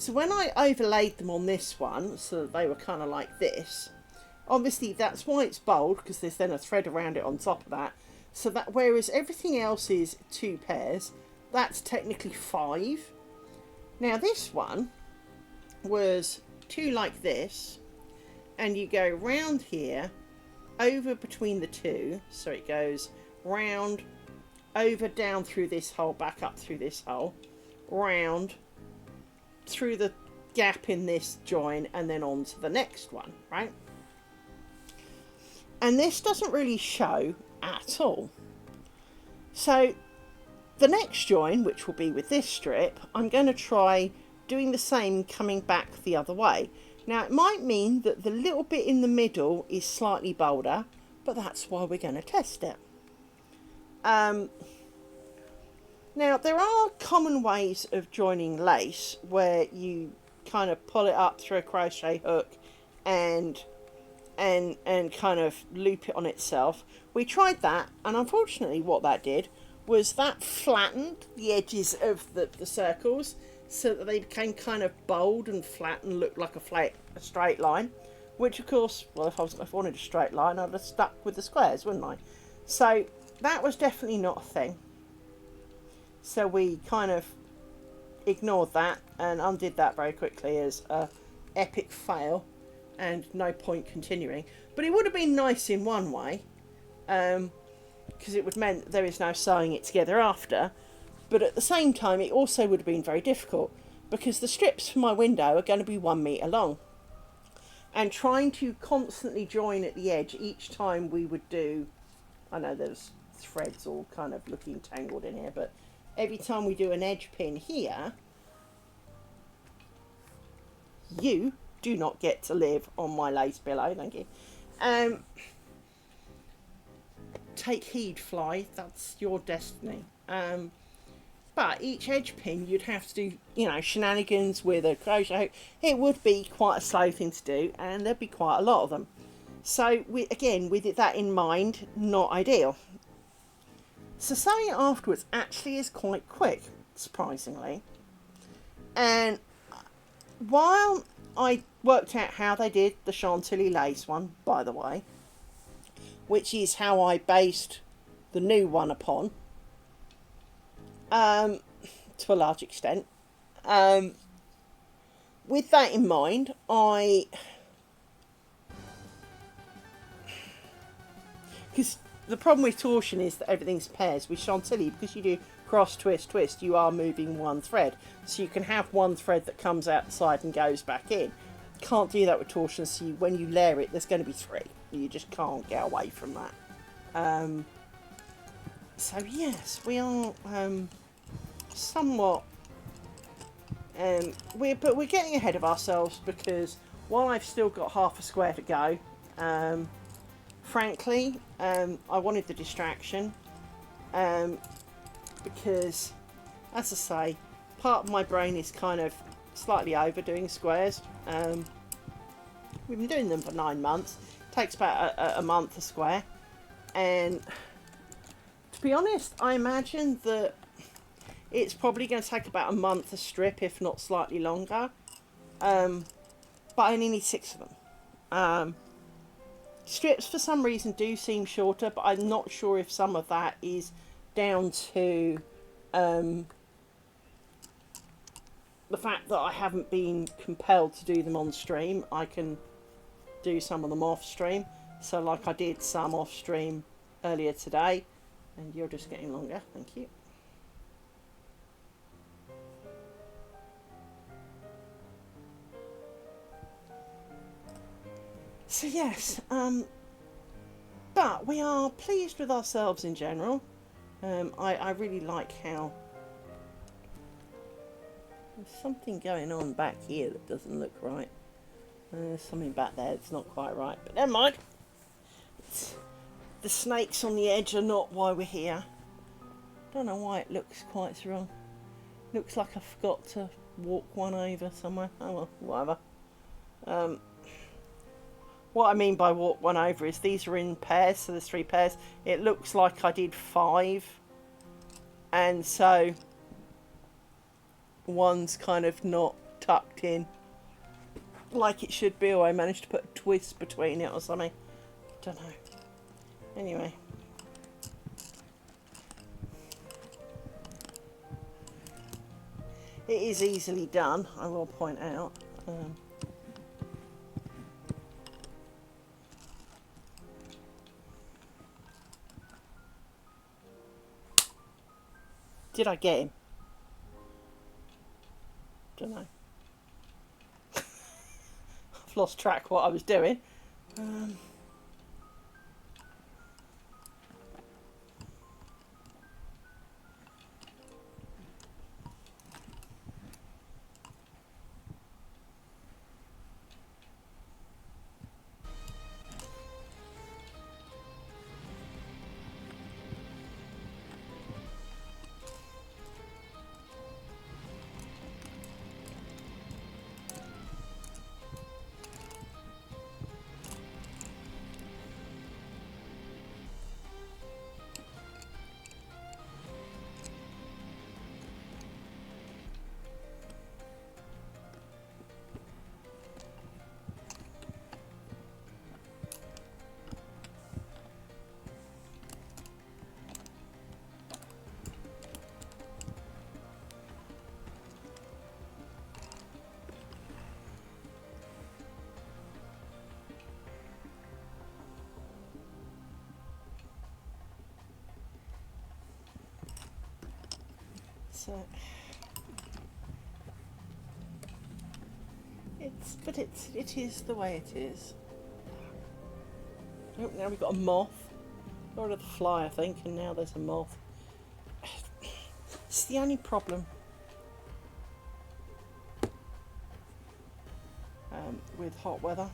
So when I overlaid them on this one, so that they were kind of like this, obviously that's why it's bold, because there's then a thread around it on top of that. So that whereas everything else is 2 pairs, that's technically 5. Now this one was 2 like this, and you go round here, over between the 2, so it goes round, over, down through this hole, back up through this hole, round, through the gap in this join, and then on to the next one, right? And this doesn't really show at all. So the next join, which will be with this strip, I'm going to try doing the same coming back the other way. Now it might mean that the little bit in the middle is slightly bolder, but that's why we're going to test it. Now there are common ways of joining lace where you kind of pull it up through a crochet hook and kind of loop it on itself. We tried that, and unfortunately what that did was that flattened the edges of the circles, so that they became kind of bold and flat and looked like a straight line, which of course, well, if I wanted a straight line, I'd have stuck with the squares, wouldn't I? So that was definitely not a thing. So we kind of ignored that and undid that very quickly as a epic fail and no point continuing. But it would have been nice in one way, because it would have meant there is no sewing it together after. But at the same time, it also would have been very difficult, because the strips for my window are going to be 1 metre long. And trying to constantly join at the edge each time we would do, I know there's threads all kind of looking tangled in here, but every time we do an edge pin here, you do not get to live on my lace pillow, thank you. Take heed, fly, that's your destiny. But each edge pin you'd have to do, you know, shenanigans with a crochet hook. It would be quite a slow thing to do, and there'd be quite a lot of them. So again, with that in mind, not ideal. So sewing it afterwards actually is quite quick, surprisingly. And while I worked out how they did the Chantilly lace one, by the way, which is how I based the new one upon, to a large extent. With that in mind, because the problem with torsion is that everything's pairs. With Chantilly, because you do cross, twist, twist, you are moving one thread. So you can have one thread that comes out the side and goes back in. Can't do that with torsion, so when you layer it, there's going to be 3. You just can't get away from that. So yes, we are somewhat, we're getting ahead of ourselves, because while I've still got half a square to go, frankly, I wanted the distraction, because, as I say, part of my brain is kind of slightly overdoing squares. We've been doing them for 9 months. It takes about a month a square, and to be honest, I imagine that it's probably going to take about a month a strip, if not slightly longer. But I only need 6 of them. Strips for some reason do seem shorter, but I'm not sure if some of that is down to the fact that I haven't been compelled to do them on stream. I can do some of them off stream. So like I did some off stream earlier today. And you're just getting longer, thank you. So yes, but we are pleased with ourselves in general. I really like how there's something going on back here that doesn't look right. There's something back there that's not quite right, but never mind. The snakes on the edge are not why we're here. Don't know why it looks quite so wrong. Looks like I forgot to walk one over somewhere. Oh well, whatever. What I mean by walk one over is these are in pairs, so there's 3 pairs. It looks like I did 5, and so one's kind of not tucked in like it should be, or I managed to put a twist between it or something. Don't know. Anyway. It is easily done, I will point out. Did I get him? Don't know. I've lost track what I was doing. So it is the way it is. Oh, now we've got a moth. Got rid of the fly, I think, and now there's a moth. It's the only problem with hot weather.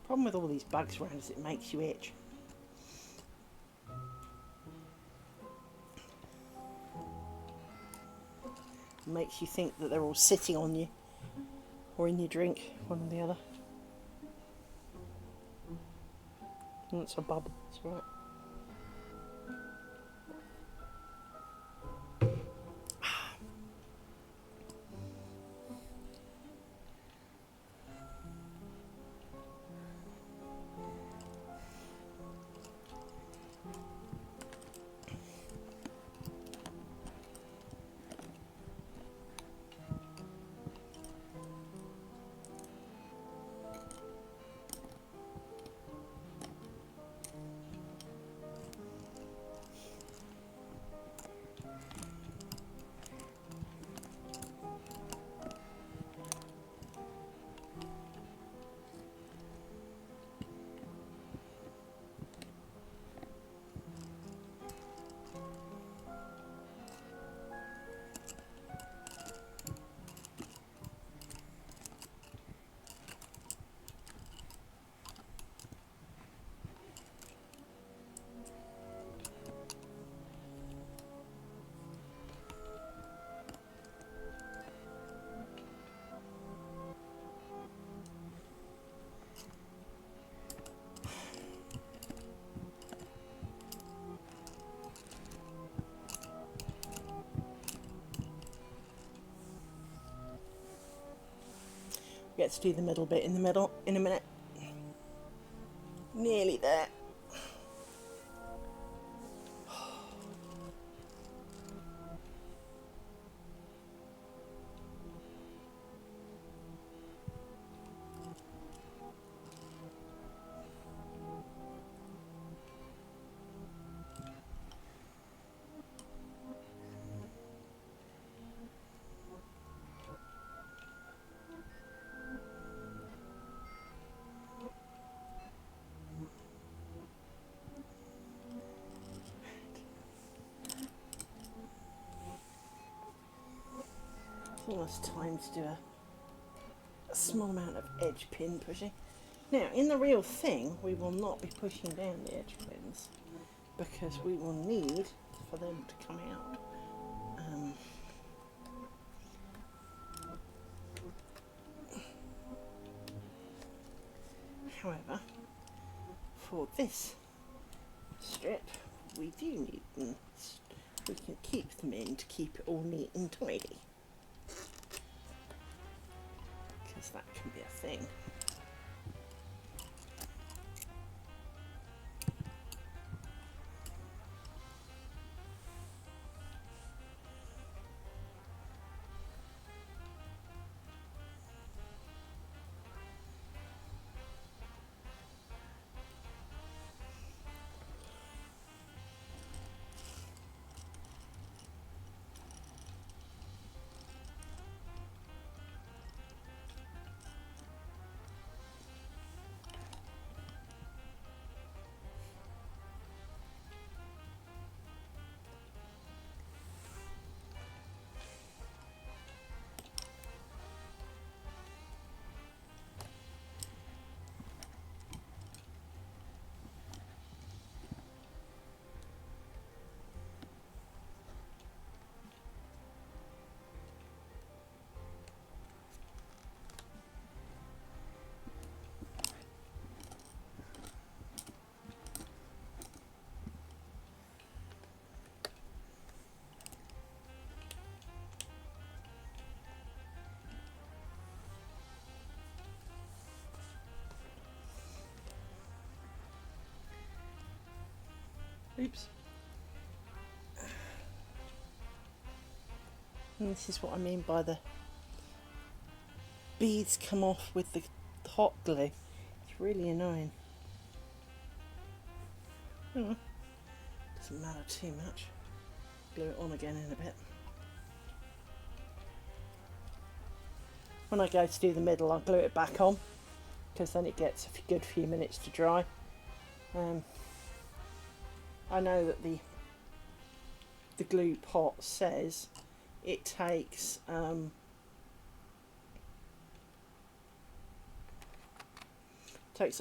Problem with all these bugs around is it makes you itch. Makes you think that they're all sitting on you or in your drink, one or the other. And it's a bubble, it's all right. Get to do the middle bit in the middle in a minute. Nearly there. Almost time to do a small amount of edge pin pushing. Now, in the real thing, we will not be pushing down the edge pins because we will need for them to come out. However, for this strip, we do need them. We can keep them in to keep it all neat and tidy. Because that can be a thing. Oops. And this is what I mean by the beads come off with the hot glue. It's really annoying. Oh, doesn't matter too much. Glue it on again in a bit. When I go to do the middle, I'll glue it back on because then it gets a good few minutes to dry. I know that the glue pot says it takes up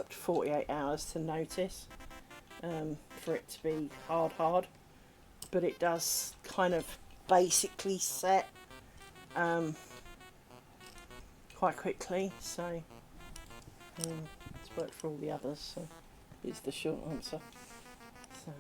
to 48 hours to notice for it to be hard, but it does kind of basically set quite quickly, so it's worked for all the others, so is the short answer. So.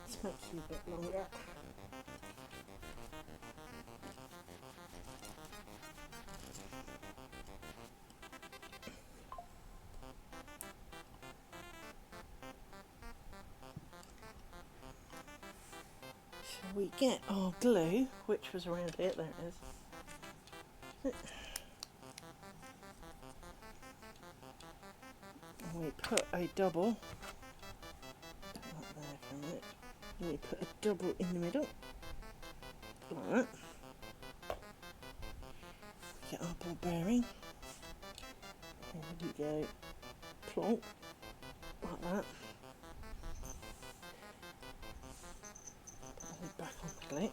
This makes it a bit longer. So we get our glue, which was around here, there it is. And we put a double, there for a minute. And we put a double in the middle, like that. Get our ball bearing. There we go, plonk, like that. Put it back on the glue.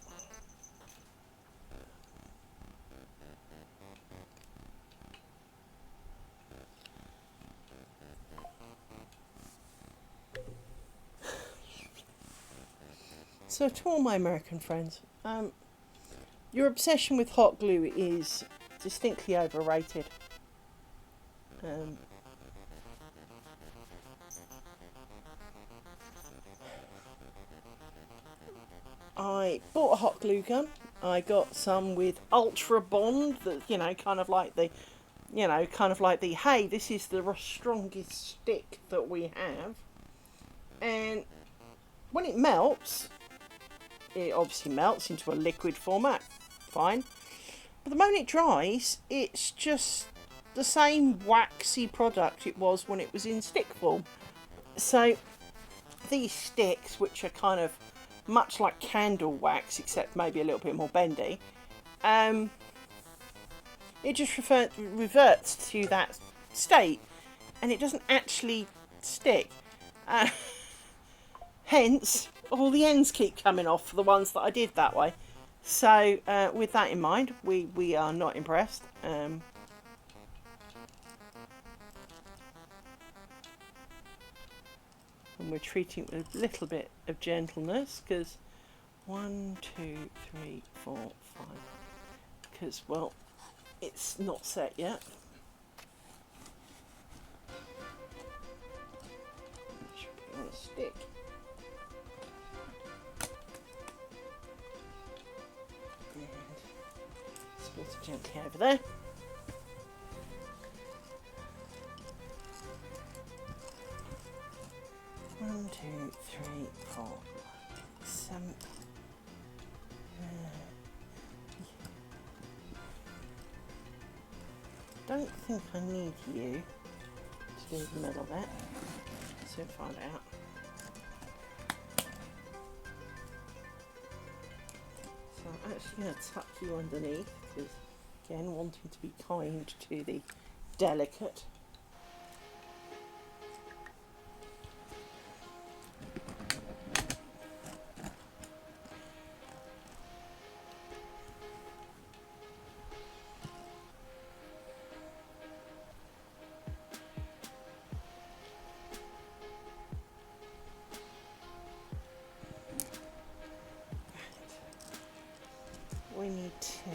So to all my American friends, your obsession with hot glue is distinctly overrated. I bought a hot glue gun. I got some with Ultra Bond, that kind of like the, hey, this is the strongest stick that we have. And when it melts, it obviously melts into a liquid format, fine. But the moment it dries, it's just the same waxy product it was when it was in stick form. So these sticks, which are kind of much like candle wax, except maybe a little bit more bendy, it just reverts to that state, and it doesn't actually stick. Hence, all the ends keep coming off for the ones that I did that way. So, with that in mind, we are not impressed. And we're treating it with a little bit of gentleness, because 1, 2, 3, 4, 5. Because, well, it's not set yet. It should be on a stick. Split it gently over there. One, 2, 3, 4, 7. Don't think I need you to do the middle bit. Soon find out. So I'm actually going to tuck you underneath, because again, wanting to be kind to the delicate. We need to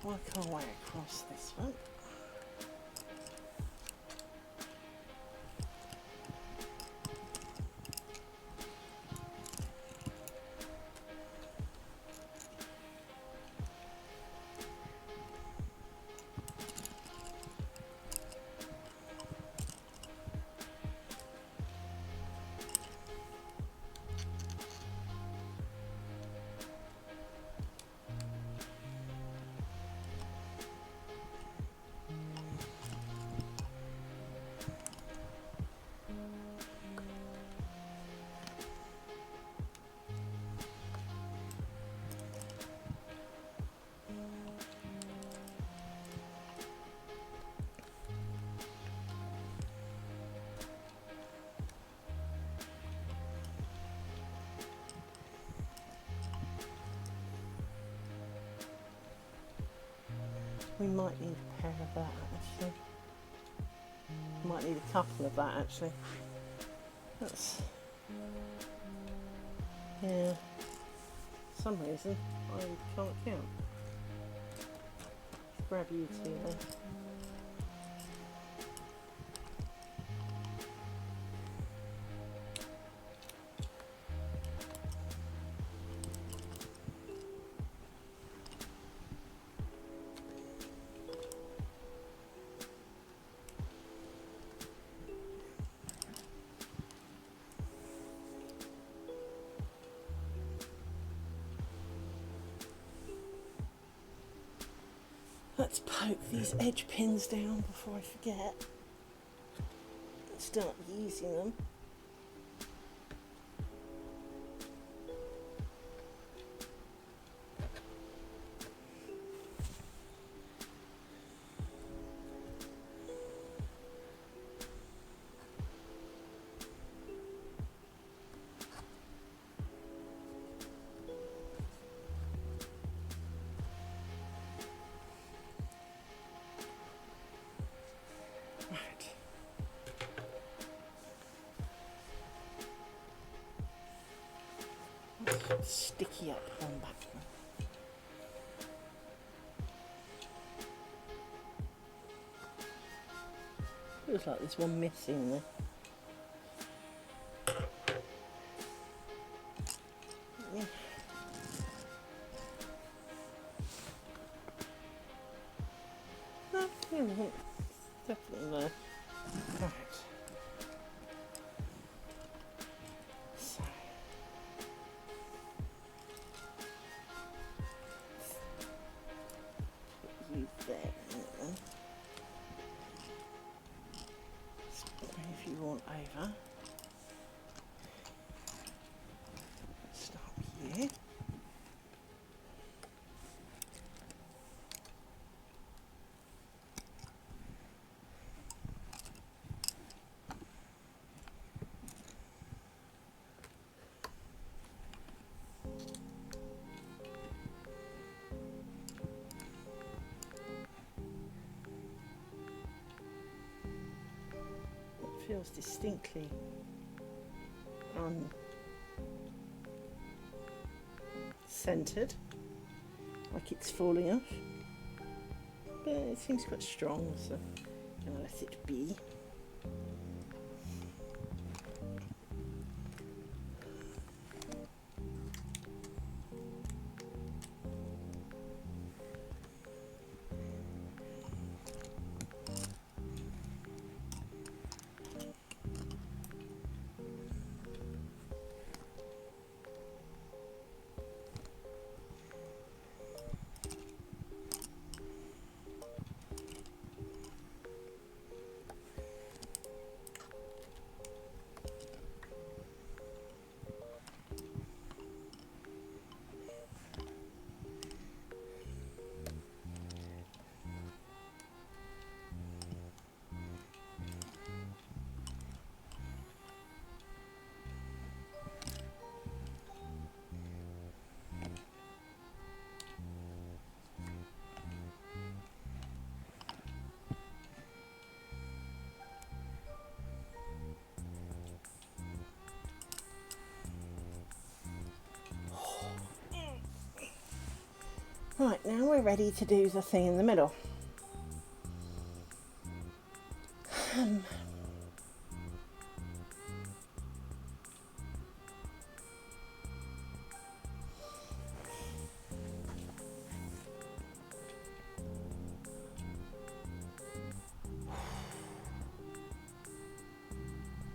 work our way across this one. We might need a pair of that actually. Might need a couple of that actually. That's, yeah, for some reason I can't count. Let's grab you two then. Let's poke these edge pins down before I forget and start using them. Sticky up one back one. Feels like there's one missing there. Yeah. No, it's definitely there. Right. If you want over, let's start with you. Feels distinctly centered, like it's falling off, but it seems quite strong, so I'm gonna let it be. Right, now we're ready to do the thing in the middle.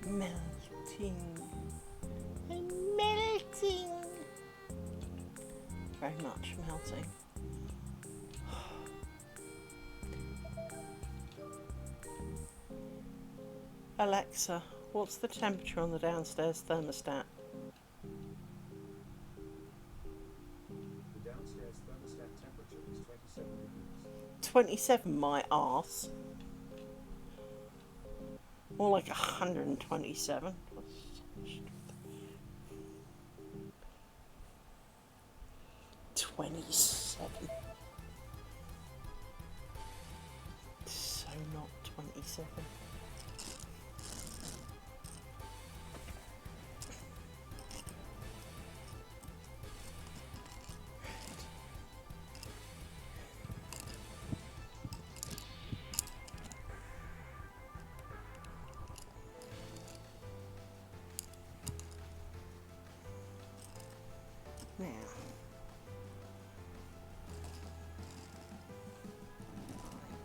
Melting and melting. Very much melting. Alexa, what's the temperature on the downstairs thermostat? The downstairs thermostat temperature is 27 degrees. 27, my arse. More like 127. 27. 27. Now,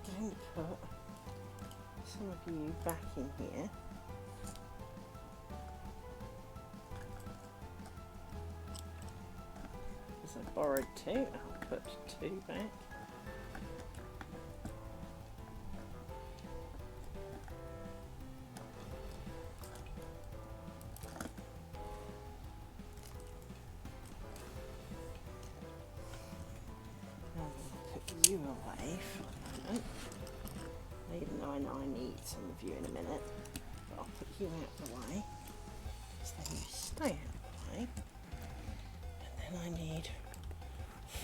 I'm going to put some of you back in here. As I borrowed 2, I'll put 2 back. You away for a moment, even though I know I need some of you in a minute, but I'll put you out of the way, so then you stay out of the way, and then I need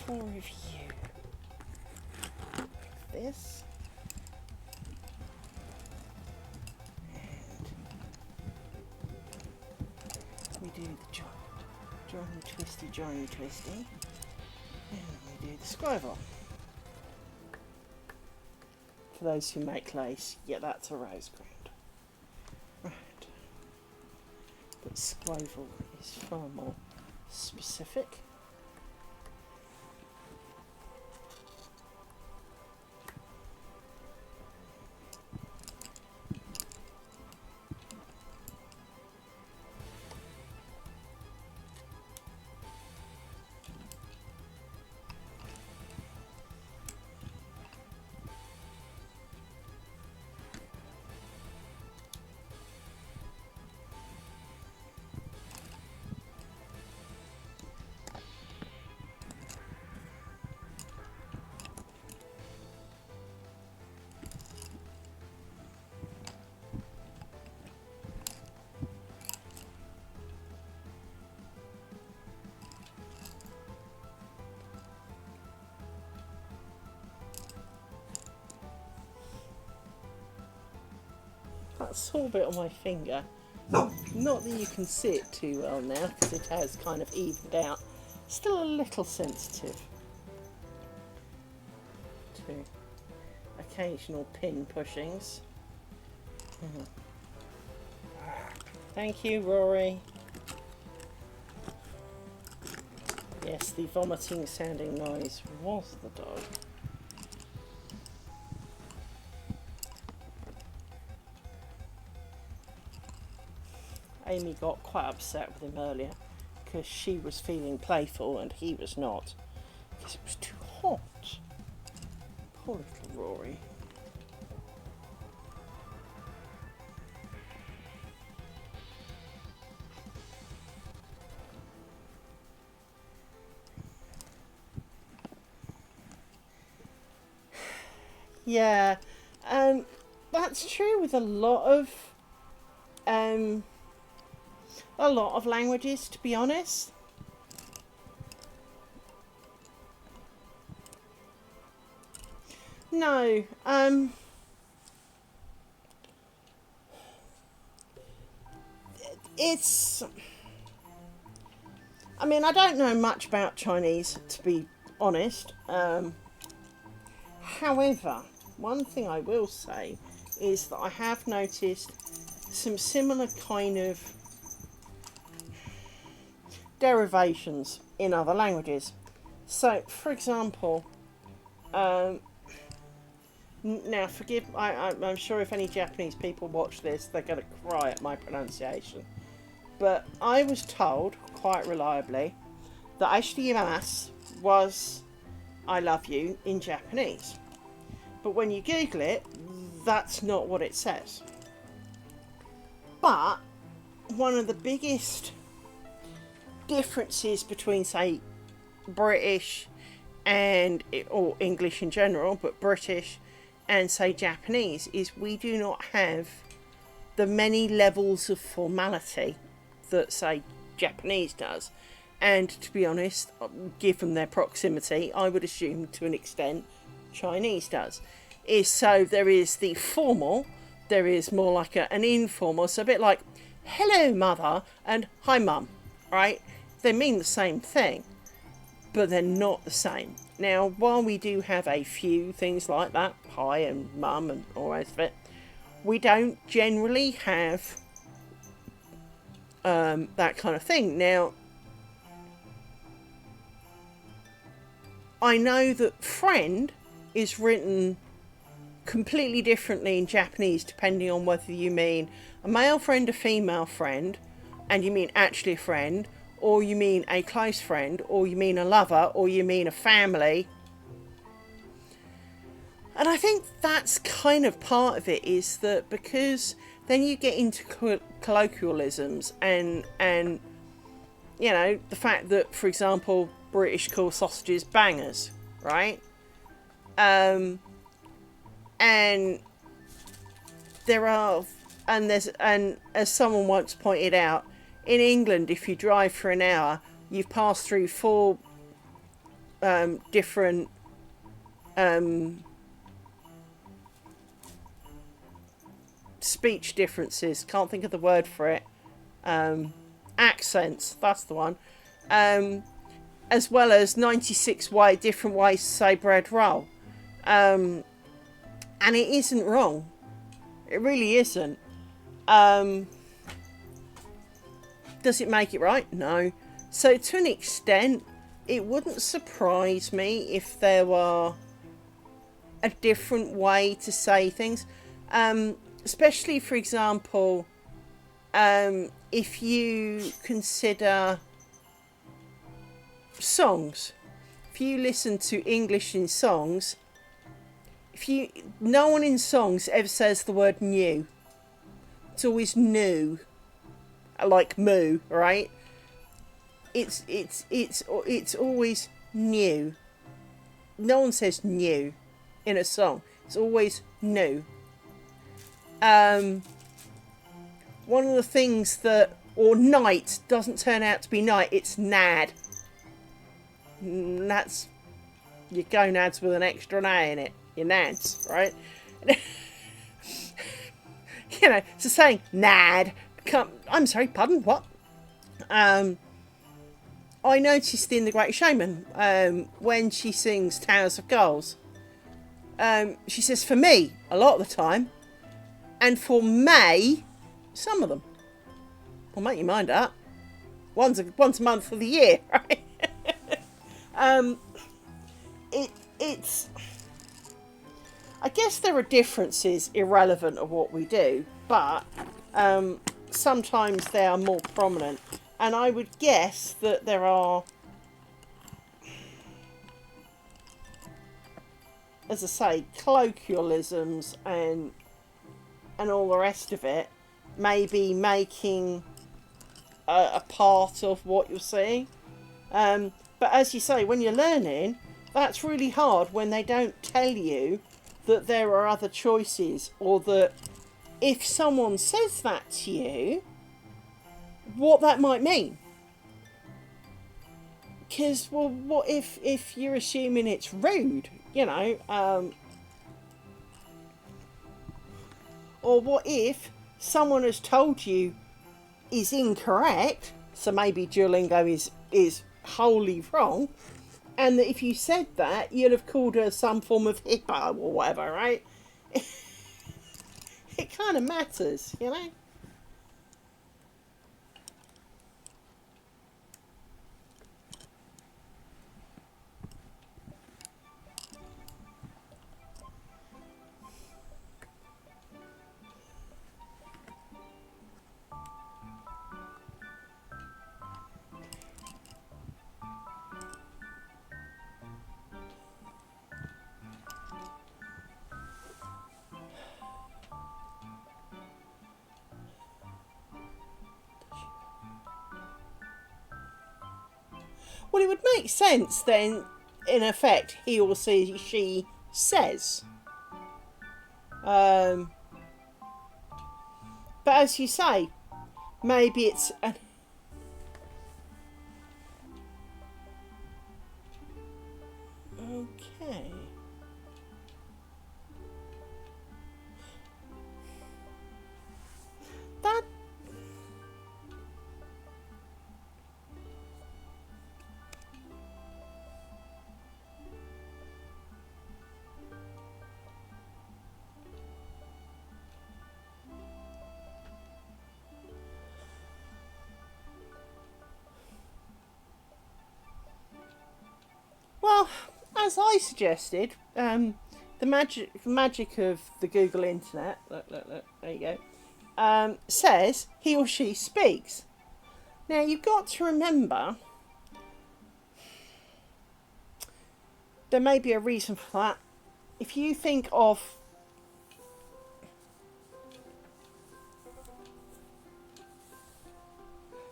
4 of you, like this, and we do the joiny twisty, and we do the scribble. For those who make lace, yeah, that's a rose ground. Right. But squivel is far more specific. That sore bit on my finger, not that you can see it too well now because it has kind of evened out, still a little sensitive to occasional pin pushings. Thank you, Rory. Yes, the vomiting sounding noise was the dog. Amy got quite upset with him earlier because she was feeling playful and he was not, because it was too hot. Poor little Rory. Yeah, that's true with a lot of languages, to be honest. No, it's, I mean, I don't know much about Chinese, to be honest. However, one thing I will say is that I have noticed some similar kind of derivations in other languages. So, for example, now forgive, I'm sure if any Japanese people watch this, they're going to cry at my pronunciation. But I was told, quite reliably, that ashitaimasu was I love you in Japanese. But when you Google it, that's not what it says. But one of the biggest differences between, say, British and, or English in general, but British and, say, Japanese, is we do not have the many levels of formality that, say, Japanese does. And to be honest, given their proximity, I would assume to an extent Chinese does. is, so there is the formal, there is more like an informal, so a bit like hello mother and hi mum, right? They mean the same thing, but they're not the same. Now, while we do have a few things like that, hi and mum and all the rest of it, we don't generally have that kind of thing. Now, I know that friend is written completely differently in Japanese depending on whether you mean a male friend, a female friend, and you mean actually a friend, or you mean a close friend, or you mean a lover, or you mean a family. And I think that's kind of part of it, is that because then you get into colloquialisms and you know, the fact that, for example, British call sausages bangers, right? And there are, and as someone once pointed out, in England, if you drive for an hour, you've passed through 4 different speech differences. Can't think of the word for it. Accents, that's the one. As well as 96 different ways to say bread roll. And it isn't wrong. It really isn't. Does it make it right? No. So to an extent, it wouldn't surprise me if there were a different way to say things. Especially, for example, if you consider songs. If you listen to English in songs, no one in songs ever says the word new. It's always new, like moo, right? It's always new. No one says new in a song. It's always new. One of the things that, or night doesn't turn out to be night, it's nad. That's your gonads with an extra A in it. Your nads, right? You know, so saying nad. I'm sorry, pardon, what? I noticed in The Great Showman, when she sings Towers of Gold, she says for me a lot of the time, and for May, some of them. Well, make your mind up. Once a month of the year, right? It's. I guess there are differences irrelevant of what we do, but sometimes they are more prominent. And I would guess that there are, as I say, colloquialisms and all the rest of it, maybe making a part of what you're seeing. But as you say, when you're learning, that's really hard when they don't tell you that there are other choices, or that if someone says that to you, what that might mean. Because, well, what if you're assuming it's rude, you know? Or what if someone has told you is incorrect, so maybe Duolingo is wholly wrong, and that if you said that, you'd have called her some form of hippo or whatever, right? It kind of matters, you know? Well, it would make sense then, in effect, he or she says. But as you say, maybe it's an... Okay. as I suggested, the magic of the Google internet, look, there you go, says he or she speaks. Now, you've got to remember, there may be a reason for that. If you think of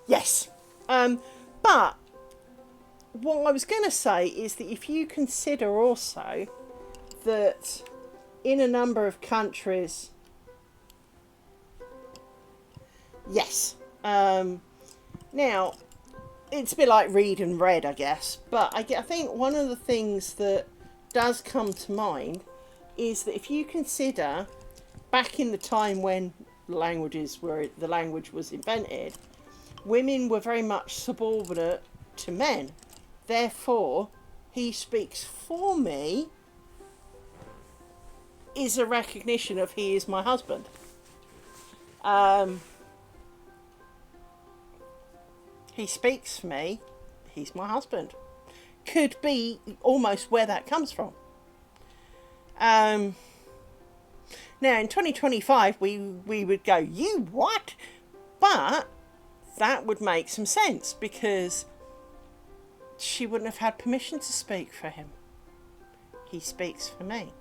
yes, but what I was going to say is that if you consider also that in a number of countries, yes, now it's a bit like read and read, I guess, but I think one of the things that does come to mind is that if you consider back in the time when the language was invented, women were very much subordinate to men. Therefore, he speaks for me is a recognition of he is my husband. He speaks for me, he's my husband. Could be almost where that comes from. Now, in 2025, we would go, you what? But that would make some sense because she wouldn't have had permission to speak for him. He speaks for me.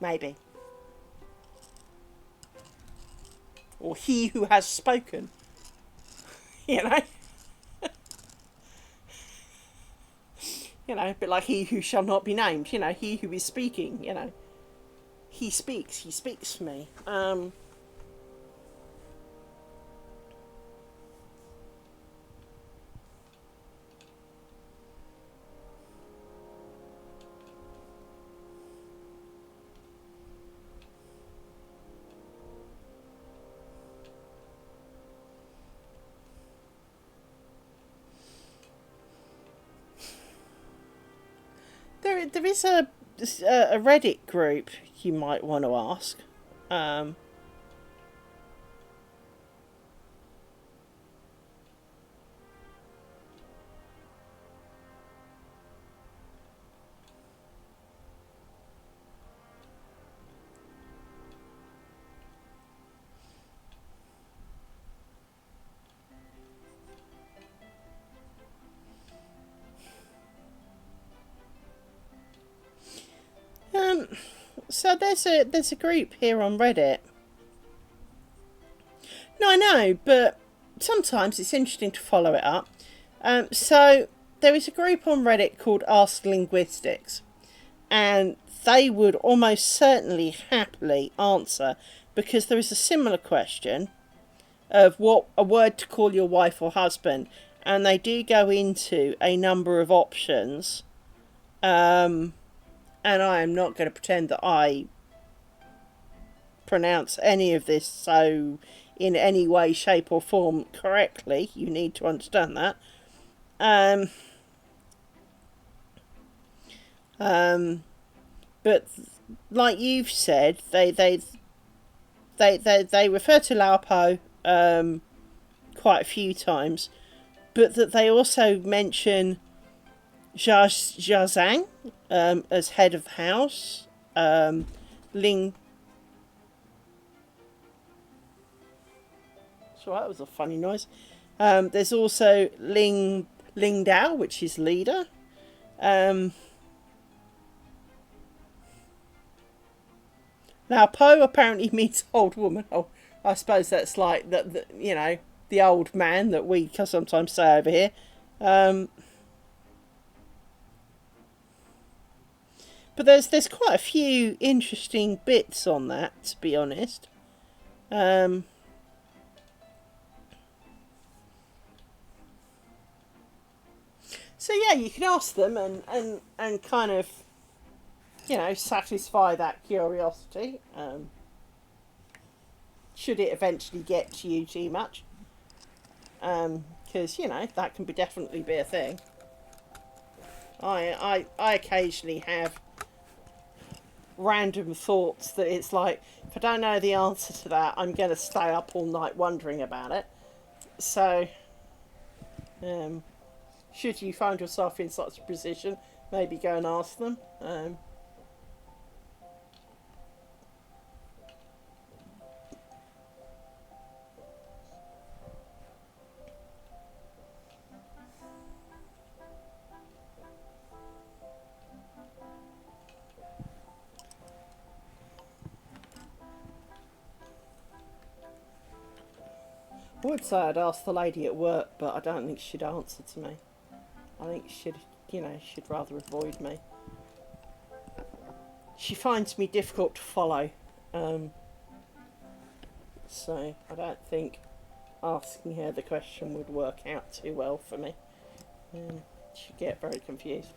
Maybe. Or he who has spoken. You know? You know, a bit like he who shall not be named. You know, he who is speaking, you know. He speaks for me. There is a Reddit group you might want to ask. So there's a group here on Reddit. No, I know, but sometimes it's interesting to follow it up. So there is a group on Reddit called Ask Linguistics, and they would almost certainly happily answer, because there is a similar question of what a word to call your wife or husband, and they do go into a number of options. And I am not going to pretend that I pronounce any of this so in any way, shape or form correctly. You need to understand that. But like you've said, they refer to Laupo quite a few times, but that they also mention Zhang as head of the house. Ling. So that was a funny noise. There's also Ling Dao, which is leader. Now Po apparently means old woman. Oh, I suppose that's like the you know, the old man that we sometimes say over here. But there's quite a few interesting bits on that, to be honest. So yeah, you can ask them and kind of, you know, satisfy that curiosity. Should it eventually get to you too much? Because, you know, that can definitely be a thing. I occasionally have random thoughts that it's like, if I don't know the answer to that, I'm going to stay up all night wondering about it. So, should you find yourself in such a position, maybe go and ask them. I would say I'd ask the lady at work, but I don't think she'd answer to me. I think she'd rather avoid me. She finds me difficult to follow, so I don't think asking her the question would work out too well for me. She'd get very confused.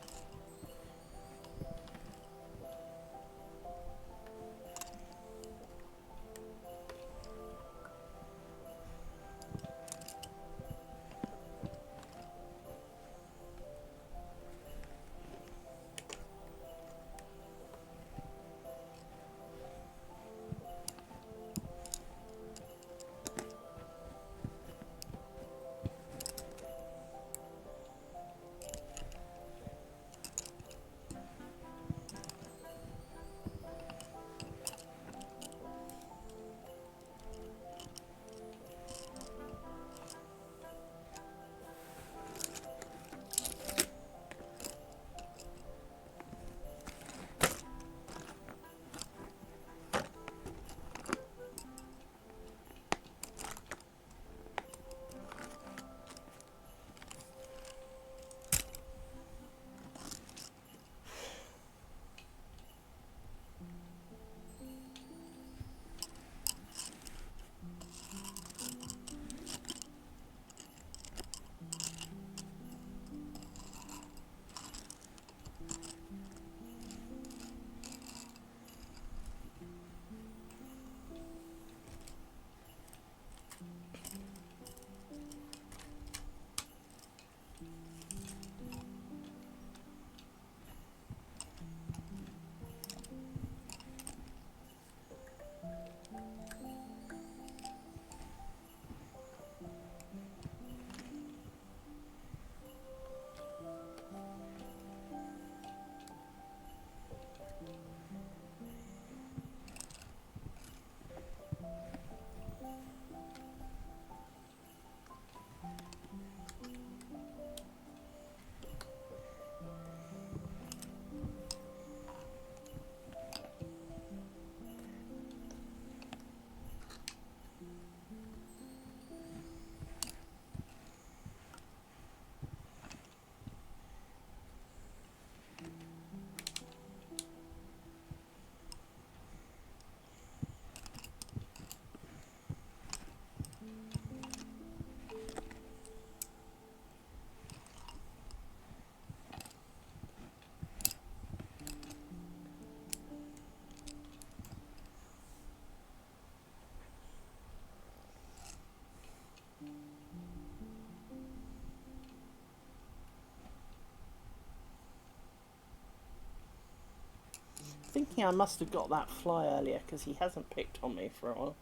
Thinking I must have got that fly earlier because he hasn't picked on me for a while.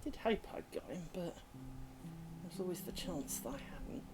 Did hope I'd got him, but there's always the chance that I hadn't.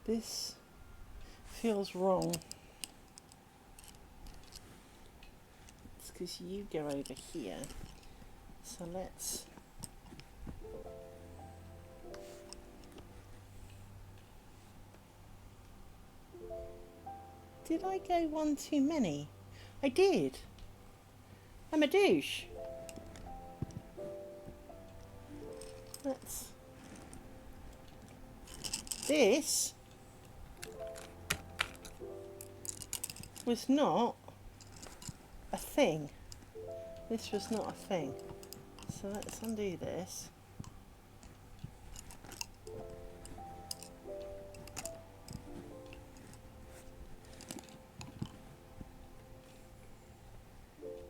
This feels wrong. It's because you go over here. So let's... Did I go one too many? I did. I'm a douche. Let's... This was not a thing. This was not a thing. So let's undo this.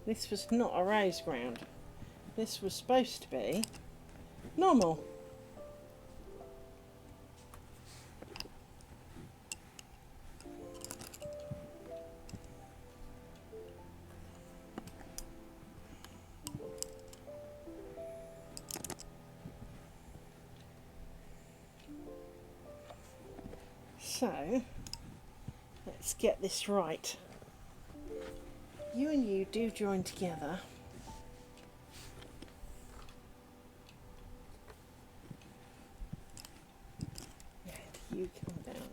This was not a raised ground. This was supposed to be normal. So, let's get this right. You and you do join together. And you come down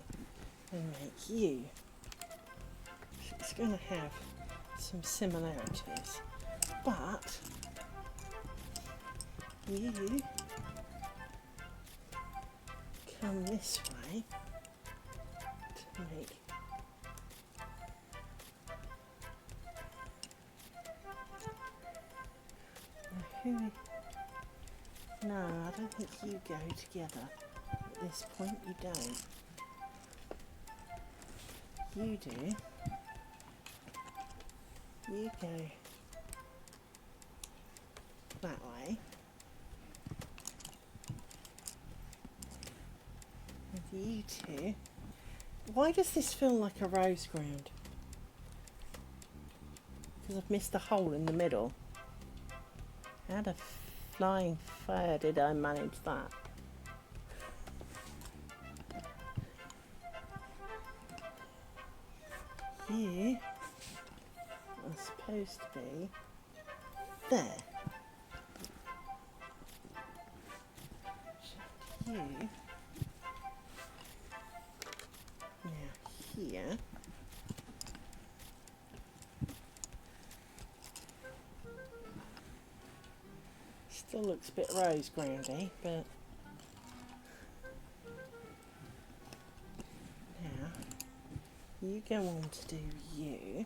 and make you. It's going to have some similarities, but you come this way to make no, I don't think you go together. At this point you don't. You do. You go that way. And you two. Why does this feel like a rose ground? Because I've missed a hole in the middle. How the flying fire did I manage that? You are supposed to be there. So you now here. Still looks a bit rose groundy, but now you go on to do you.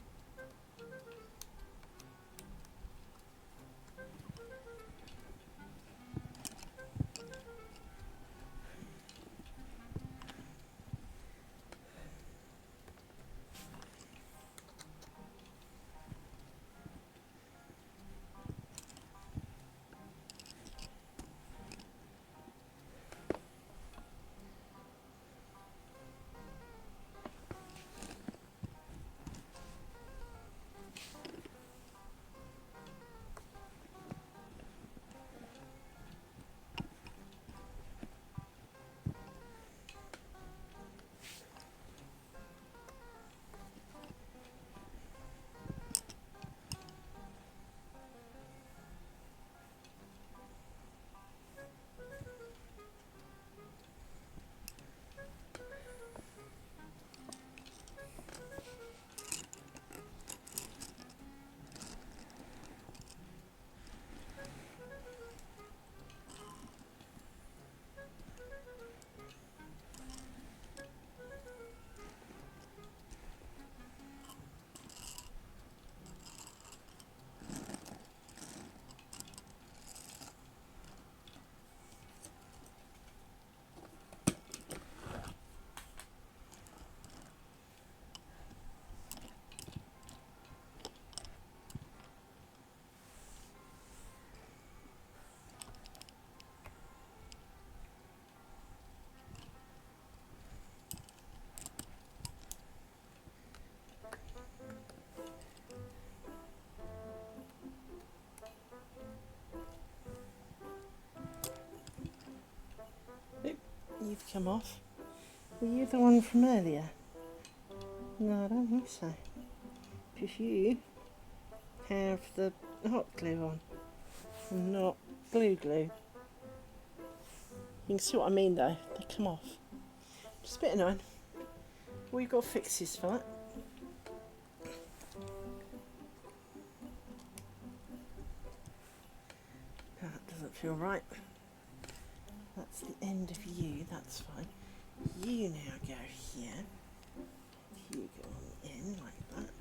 Oop, you've come off. Were you the one from earlier? No, I don't think so. Because you have the hot glue on and not blue glue. You can see what I mean though, they come off. Just a bit annoying. We've got fixes for that. That doesn't feel right. That's the end of you, that's fine. You now go here. You go on the end like that.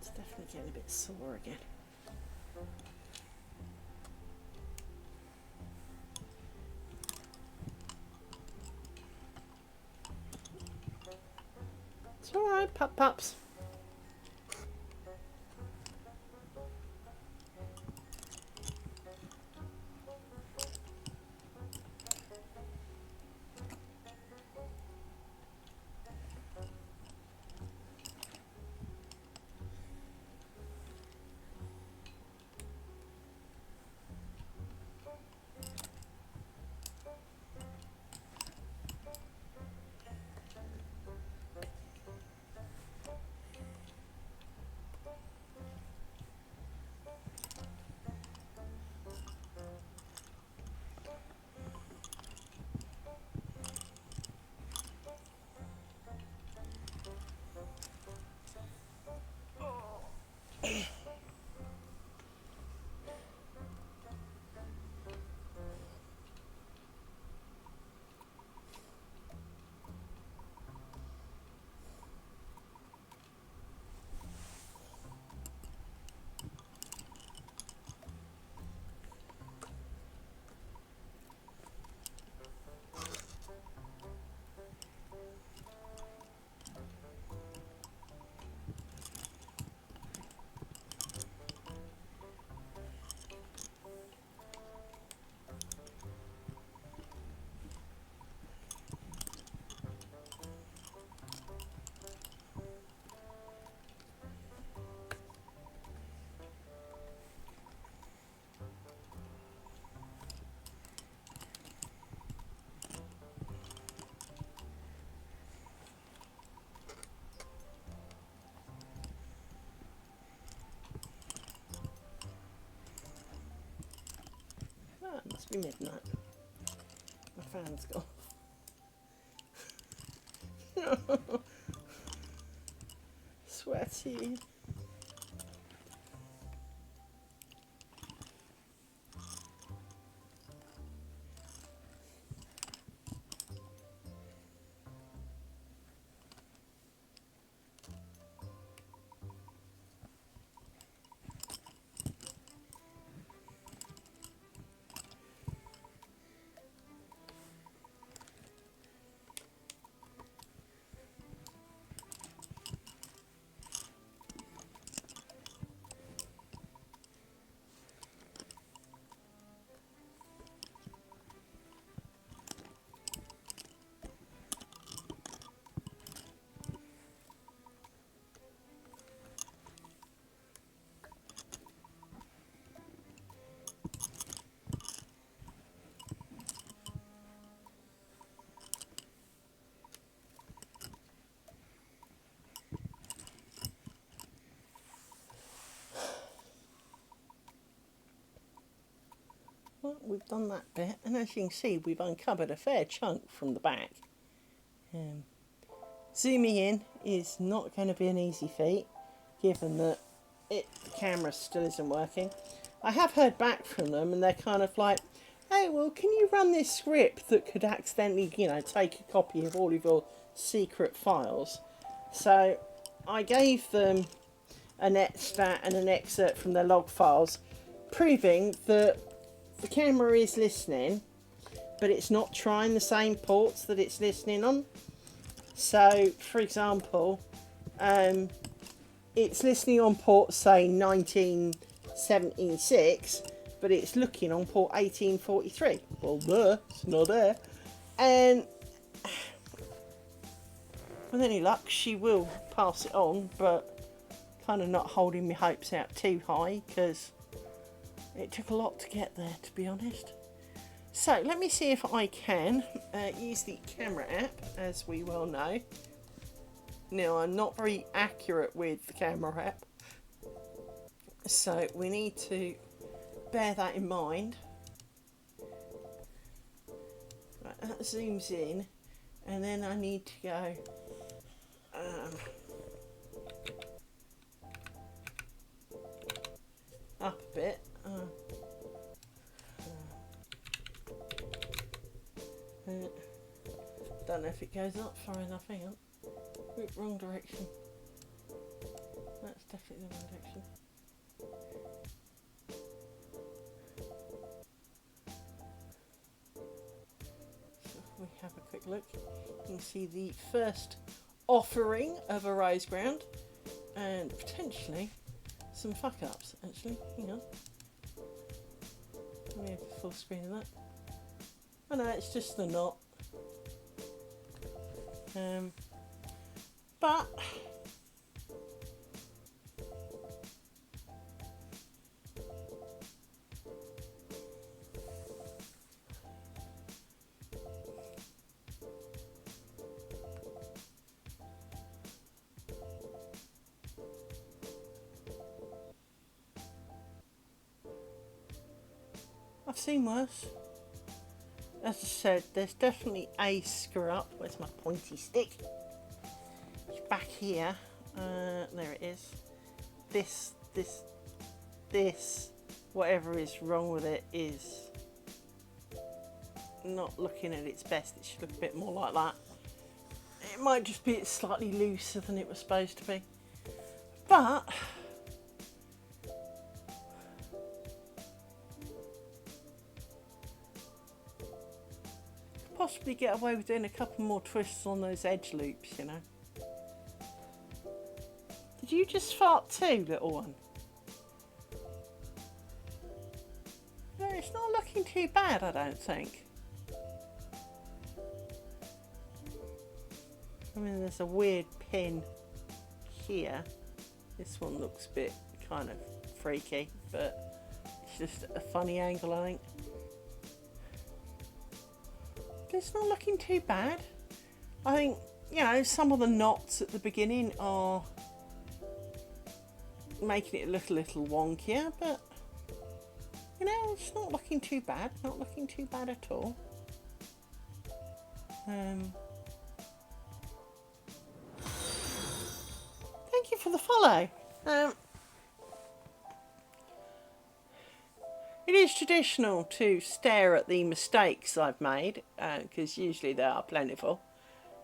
It's definitely getting a bit sore again. It's alright, pups. Oh, it must be midnight. My fan's gone. Sweaty. we've done that bit, and as you can see, we've uncovered a fair chunk from the back. Zooming in is not going to be an easy feat, given that the camera still isn't working. I have heard back from them, and they're kind of like, hey, well, can you run this script that could accidentally, you know, take a copy of all of your secret files? So I gave them a netstat and an excerpt from their log files, proving that the camera is listening, but it's not trying the same ports that it's listening on. So, for example, it's listening on port, say, 1976, but it's looking on port 1843. Well, it's not there. And with any luck, she will pass it on, but kind of not holding my hopes out too high, because it took a lot to get there, to be honest. So let me see if I can use the camera app, as we well know. Now, I'm not very accurate with the camera app, so we need to bear that in mind. Right, that zooms in, and then I need to go up a bit. Don't know if it goes up far enough. Hang on. Oop, wrong direction. That's definitely the wrong direction. So if we have a quick look, you can see the first offering of a rose ground, and potentially some fuck ups. Actually, hang on. Let me have a full screen of that. Oh no, it's just the knot. But I've seen worse. As I said, there's definitely a screw up. Where's my pointy stick? It's back here. There it is. This, whatever is wrong with it is not looking at its best. It should look a bit more like that. It might just be it's slightly looser than it was supposed to be. But possibly get away with doing a couple more twists on those edge loops, you know. Did you just fart too, little one? No, it's not looking too bad, I don't think. I mean, there's a weird pin here. This one looks a bit kind of freaky, but it's just a funny angle, I think. It's not looking too bad. I think, you know, some of the knots at the beginning are making it look a little wonkier, but you know, it's not looking too bad. Not looking too bad at all. Thank you for the follow. It is traditional to stare at the mistakes I've made, because usually they are plentiful.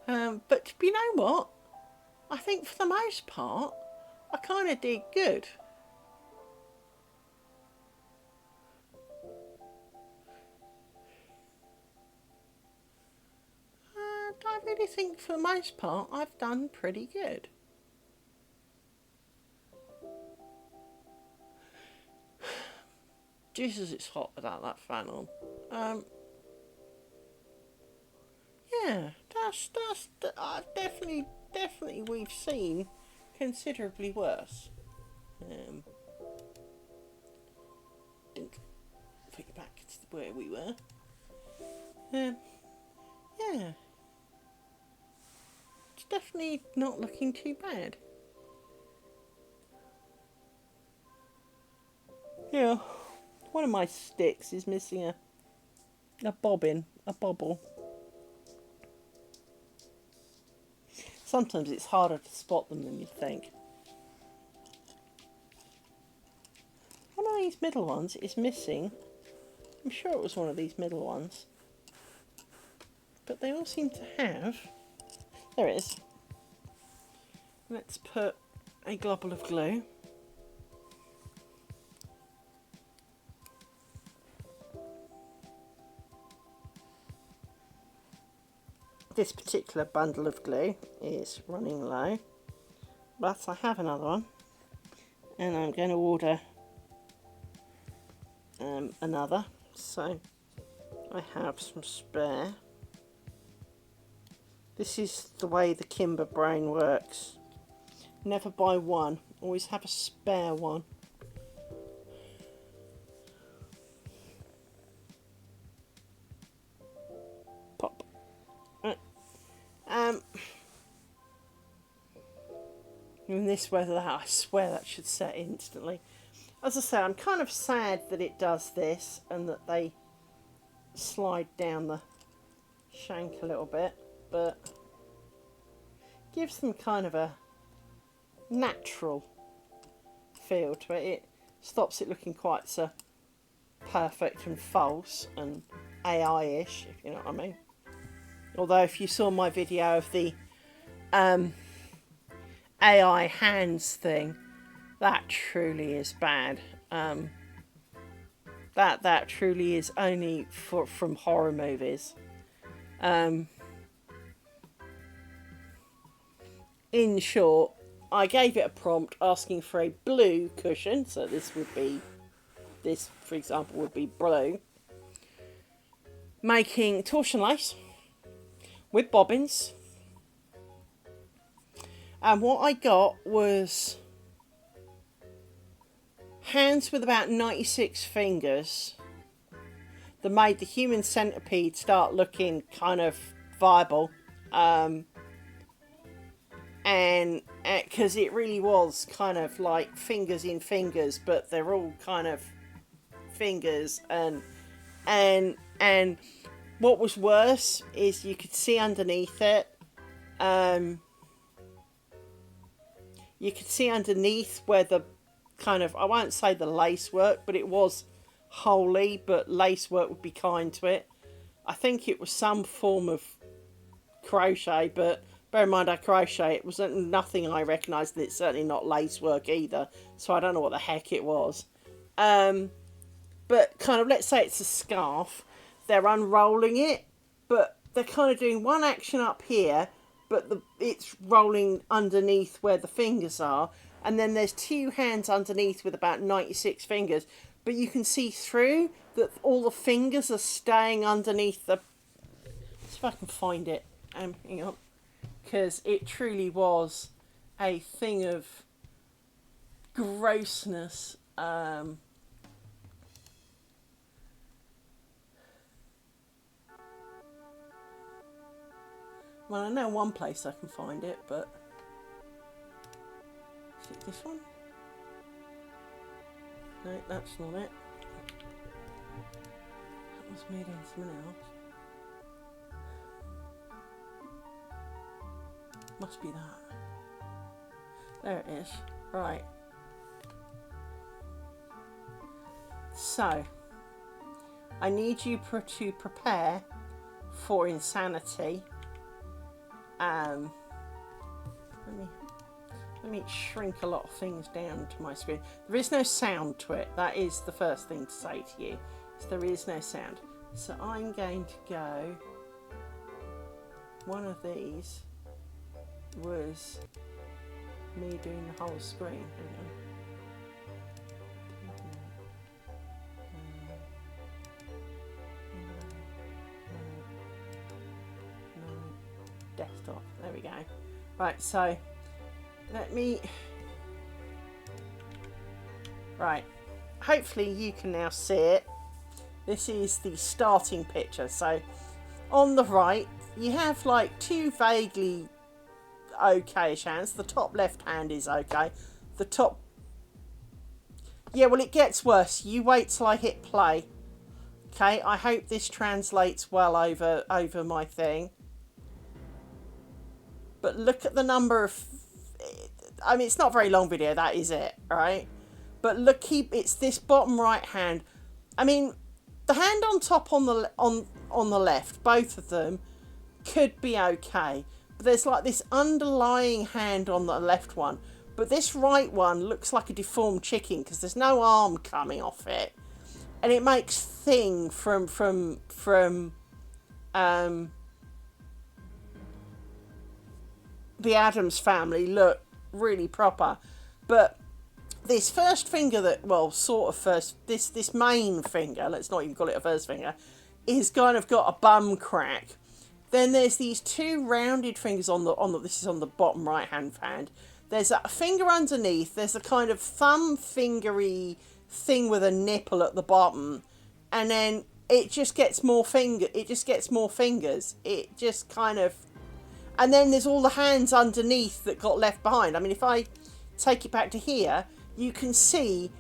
But you know what? I think for the most part, I kind of did good. I really think for the most part, I've done pretty good. Jesus, it's hot without that fan on. Yeah, that's definitely we've seen considerably worse. Didn't put you back to where we were. Yeah, it's definitely not looking too bad. Yeah, one of my sticks is missing a a bobbin, a bobble. Sometimes it's harder to spot them than you think. One of these middle ones is missing. I'm sure it was one of these middle ones. But they all seem to have... There it is. Let's put a globule of glue. This particular bundle of glue is running low, but I have another one, and I'm going to order another, so I have some spare. This is the way the Kimber brain works. Never buy one, always have a spare one. Pop. In this weather, I swear that should set instantly. As I say, I'm kind of sad that it does this and that they slide down the shank a little bit, but gives them kind of a natural feel to it. It stops it looking quite so perfect and false and AI-ish, if you know what I mean. Although if you saw my video of the AI hands thing, that truly is bad. That truly is only from horror movies. In short, I gave it a prompt asking for a blue cushion, so this, for example, would be blue. Making torsion lace with bobbins. And what I got was hands with about 96 fingers that made the human centipede start looking kind of viable. And because it really was kind of like fingers in fingers, but they're all kind of fingers. And what was worse is you could see underneath it. You could see underneath where the kind of, I won't say the lace work, but it was wholly, but lace work would be kind to it. I think it was some form of crochet, but bear in mind I crochet. It wasn't nothing I recognised, and it's certainly not lace work either, so I don't know what the heck it was. But kind of, let's say it's a scarf. They're unrolling it, but they're kind of doing one action up here, but it's rolling underneath where the fingers are. And then there's two hands underneath with about 96 fingers. But you can see through that all the fingers are staying underneath the... Let's see if I can find it. Hang on. Because it truly was a thing of grossness. Well, I know one place I can find it, but... Is it this one? No, that's not it. That was made in something else. Must be that. There it is. Right. So, I need you to prepare for insanity. Let me shrink a lot of things down to my screen. There is no sound to it. That is the first thing to say to you. So there is no sound. So I'm going to go... One of these was me doing the whole screen. Hang on. Desktop. There we go. Right, so let me... Right. Hopefully you can now see it. This is the starting picture. So on the right, you have like two vaguely okay-ish hands. The top left hand is okay. The top... Yeah, well, it gets worse. You wait till I hit play. Okay, I hope this translates well over my thing. But look at the number of... I mean, it's not a very long video, that is it, right? But look, it's this bottom right hand. I mean, the hand on top on the left, both of them, could be okay. But there's like this underlying hand on the left one. But this right one looks like a deformed chicken because there's no arm coming off it. And it makes Thing from the Addams Family look really proper. But this first finger that, well, sort of first, this main finger, let's not even call it a first finger, is kind of got a bum crack. Then there's these two rounded fingers on the this is on the bottom right hand. There's a finger underneath. There's a kind of thumb fingery thing with a nipple at the bottom, and then it just gets more fingers. It just kind of, and then there's all the hands underneath that got left behind. I mean, if I take it back to here, you can see,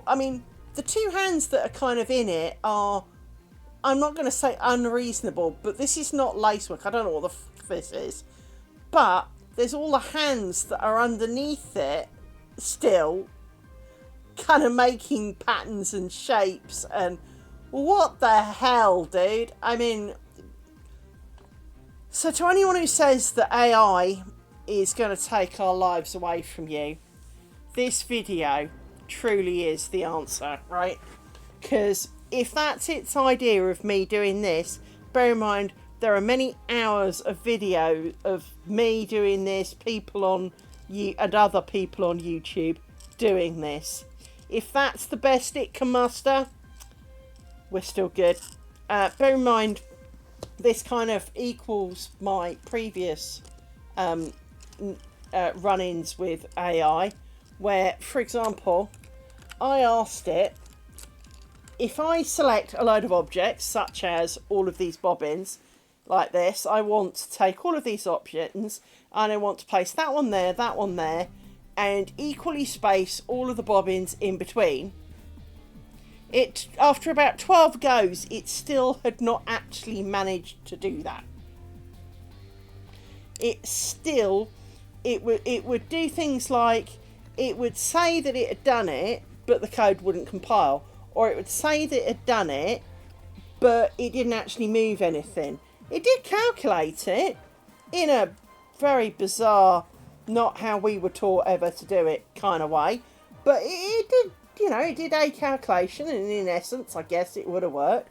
I mean, the two hands that are kind of in it are, I'm not going to say unreasonable, but this is not lacework. I don't know what this is, but there's all the hands that are underneath it still kind of making patterns and shapes, and what the hell, dude? I mean, so to anyone who says that AI is going to take our lives away from you, this video truly is the answer, right? Because if that's its idea of me doing this, bear in mind, there are many hours of video of me doing this, people on and other people on YouTube doing this. If that's the best it can muster, we're still good. Bear in mind, this kind of equals my previous run-ins with AI, where, for example, I asked it, if I select a load of objects, such as all of these bobbins, like this, I want to take all of these options, and I want to place that one there, and equally space all of the bobbins in between. It, after about 12 goes, it still had not actually managed to do that. It would do things like, it would say that it had done it, but the code wouldn't compile. Or it would say that it had done it, but it didn't actually move anything. It did calculate it in a very bizarre, not how we were taught ever to do it kind of way. But it did, you know, it did a calculation, and in essence, I guess it would have worked.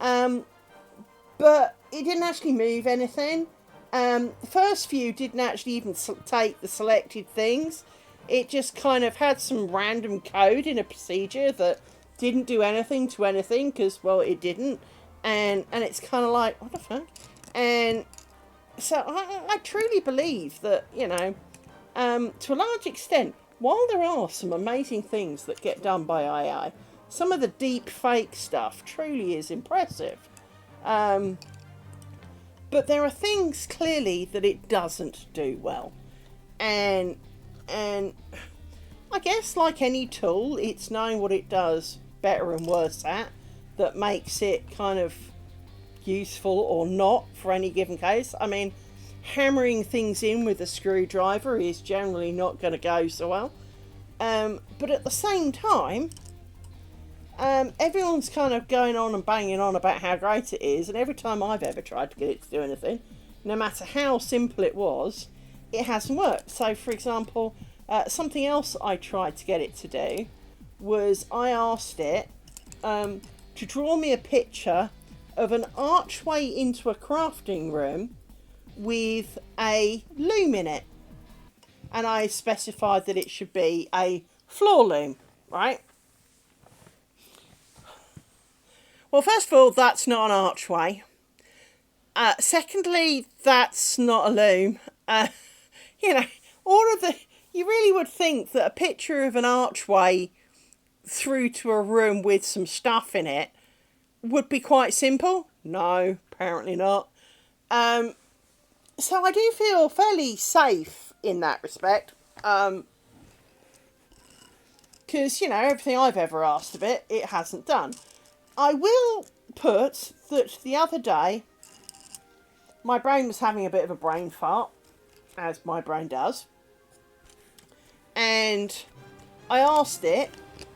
But it didn't actually move anything. The first few didn't actually even take the selected things. It just kind of had some random code in a procedure that didn't do anything to anything, because, well, it didn't. And it's kind of like, what the fuck? And so I truly believe that, you know, to a large extent, while there are some amazing things that get done by AI, some of the deep fake stuff truly is impressive. But there are things clearly that it doesn't do well. And I guess, like any tool, it's knowing what it does better and worse at that makes it kind of useful or not for any given case. I mean, hammering things in with a screwdriver is generally not going to go so well. But at the same time, everyone's kind of going on and banging on about how great it is, and every time I've ever tried to get it to do anything, no matter how simple it was, it hasn't worked. So, for example, something else I tried to get it to do was I asked it to draw me a picture of an archway into a crafting room with a loom in it. And I specified that it should be a floor loom, right? Well, first of all, that's not an archway. Secondly, that's not a loom. You know, you really would think that a picture of an archway through to a room with some stuff in it would be quite simple. No, apparently not. So I do feel fairly safe in that respect. Because, you know, everything I've ever asked of it, it hasn't done. I will put that the other day my brain was having a bit of a brain fart, as my brain does, and I asked it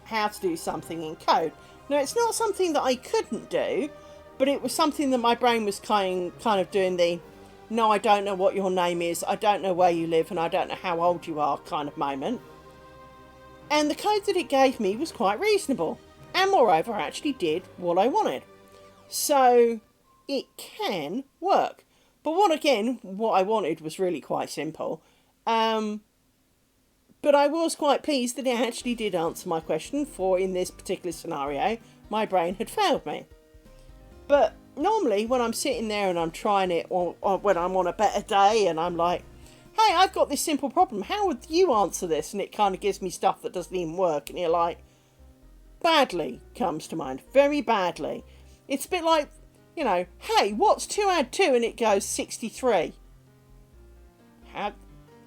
how to do something in code. Now, it's not something that I couldn't do, but it was something that my brain was kind of doing the, no, I don't know what your name is, I don't know where you live, and I don't know how old you are kind of moment. And the code that it gave me was quite reasonable, and moreover, actually did what I wanted. So it can work. But what I wanted was really quite simple. But I was quite pleased that it actually did answer my question, for in this particular scenario, my brain had failed me. But normally when I'm sitting there and I'm trying it, or when I'm on a better day and I'm like, hey, I've got this simple problem, how would you answer this? And it kind of gives me stuff that doesn't even work. And you're like, badly comes to mind, very badly. It's a bit like, you know, hey, what's 2 add 2? And it goes 63.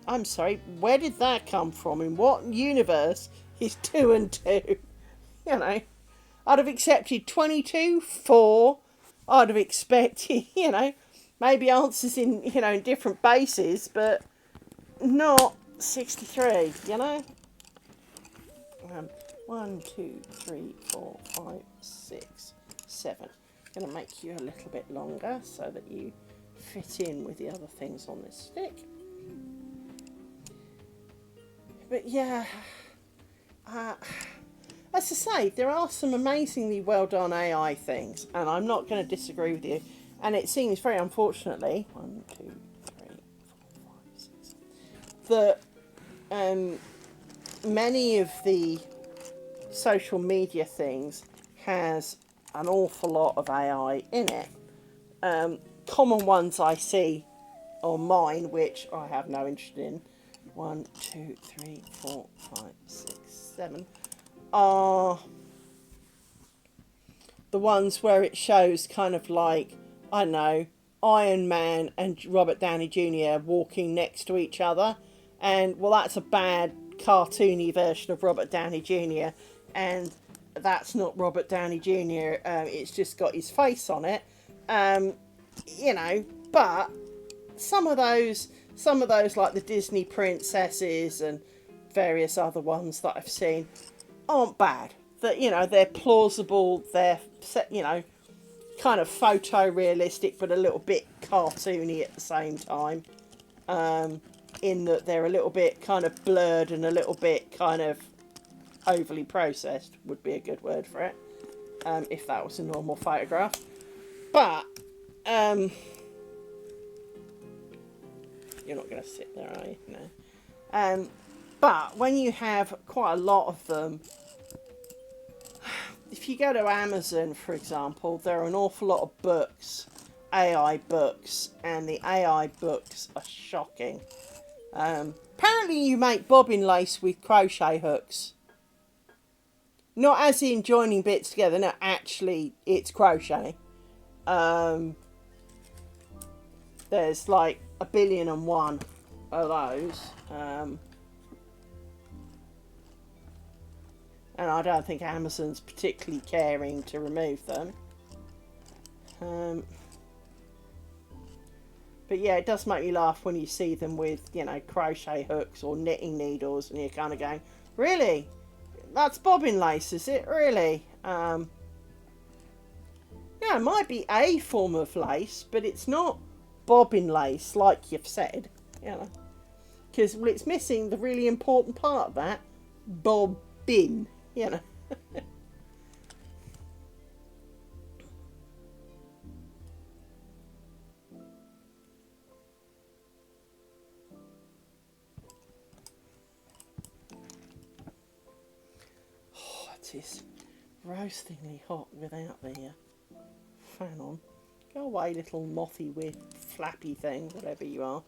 I'm sorry, where did that come from? In what universe is 2 and 2? You know, I'd have accepted 22, 4. I'd have expected, you know, maybe answers in, you know, in different bases, but not 63, you know? 1, 2, 3, 4, 5, 6, 7. I'm going to make you a little bit longer so that you fit in with the other things on this stick. But yeah, as I say, there are some amazingly well done AI things, and I'm not going to disagree with you. And it seems very unfortunately, 1, 2, 3, 4, 5, 6, that many of the social media things has an awful lot of AI in it. Common ones I see on mine, which I have no interest in, 1, 2, 3, 4, 5, 6, 7, are the ones where it shows kind of like, I don't know, Iron Man and Robert Downey Jr. walking next to each other. And, well, that's a bad cartoony version of Robert Downey Jr. And that's not Robert Downey Jr. It's just got his face on it. You know, but some of those like the Disney princesses and various other ones that I've seen aren't bad. That, you know, they're plausible, they're, you know, kind of photorealistic, but a little bit cartoony at the same time. In that they're a little bit kind of blurred and a little bit kind of overly processed would be a good word for it, if that was a normal photograph. But you're not going to sit there, are you? No. But when you have quite a lot of them, if you go to Amazon, for example, there are an awful lot of books, AI books, and the AI books are shocking. Apparently you make bobbin lace with crochet hooks. Not as in joining bits together, no, actually it's crochet. There's like 1,000,000,001 of those. And I don't think Amazon's particularly caring to remove them. But yeah, it does make me laugh when you see them with, you know, crochet hooks or knitting needles, and you're kind of going, really? That's bobbin lace, is it? Really? Yeah, it might be a form of lace, but it's not bobbin lace, like you've said, you know. Because, well, it's missing the really important part of that, bobbin, you know. Oh, it is roastingly hot without the fan on. Go away, little mothy with flappy thing, whatever you are.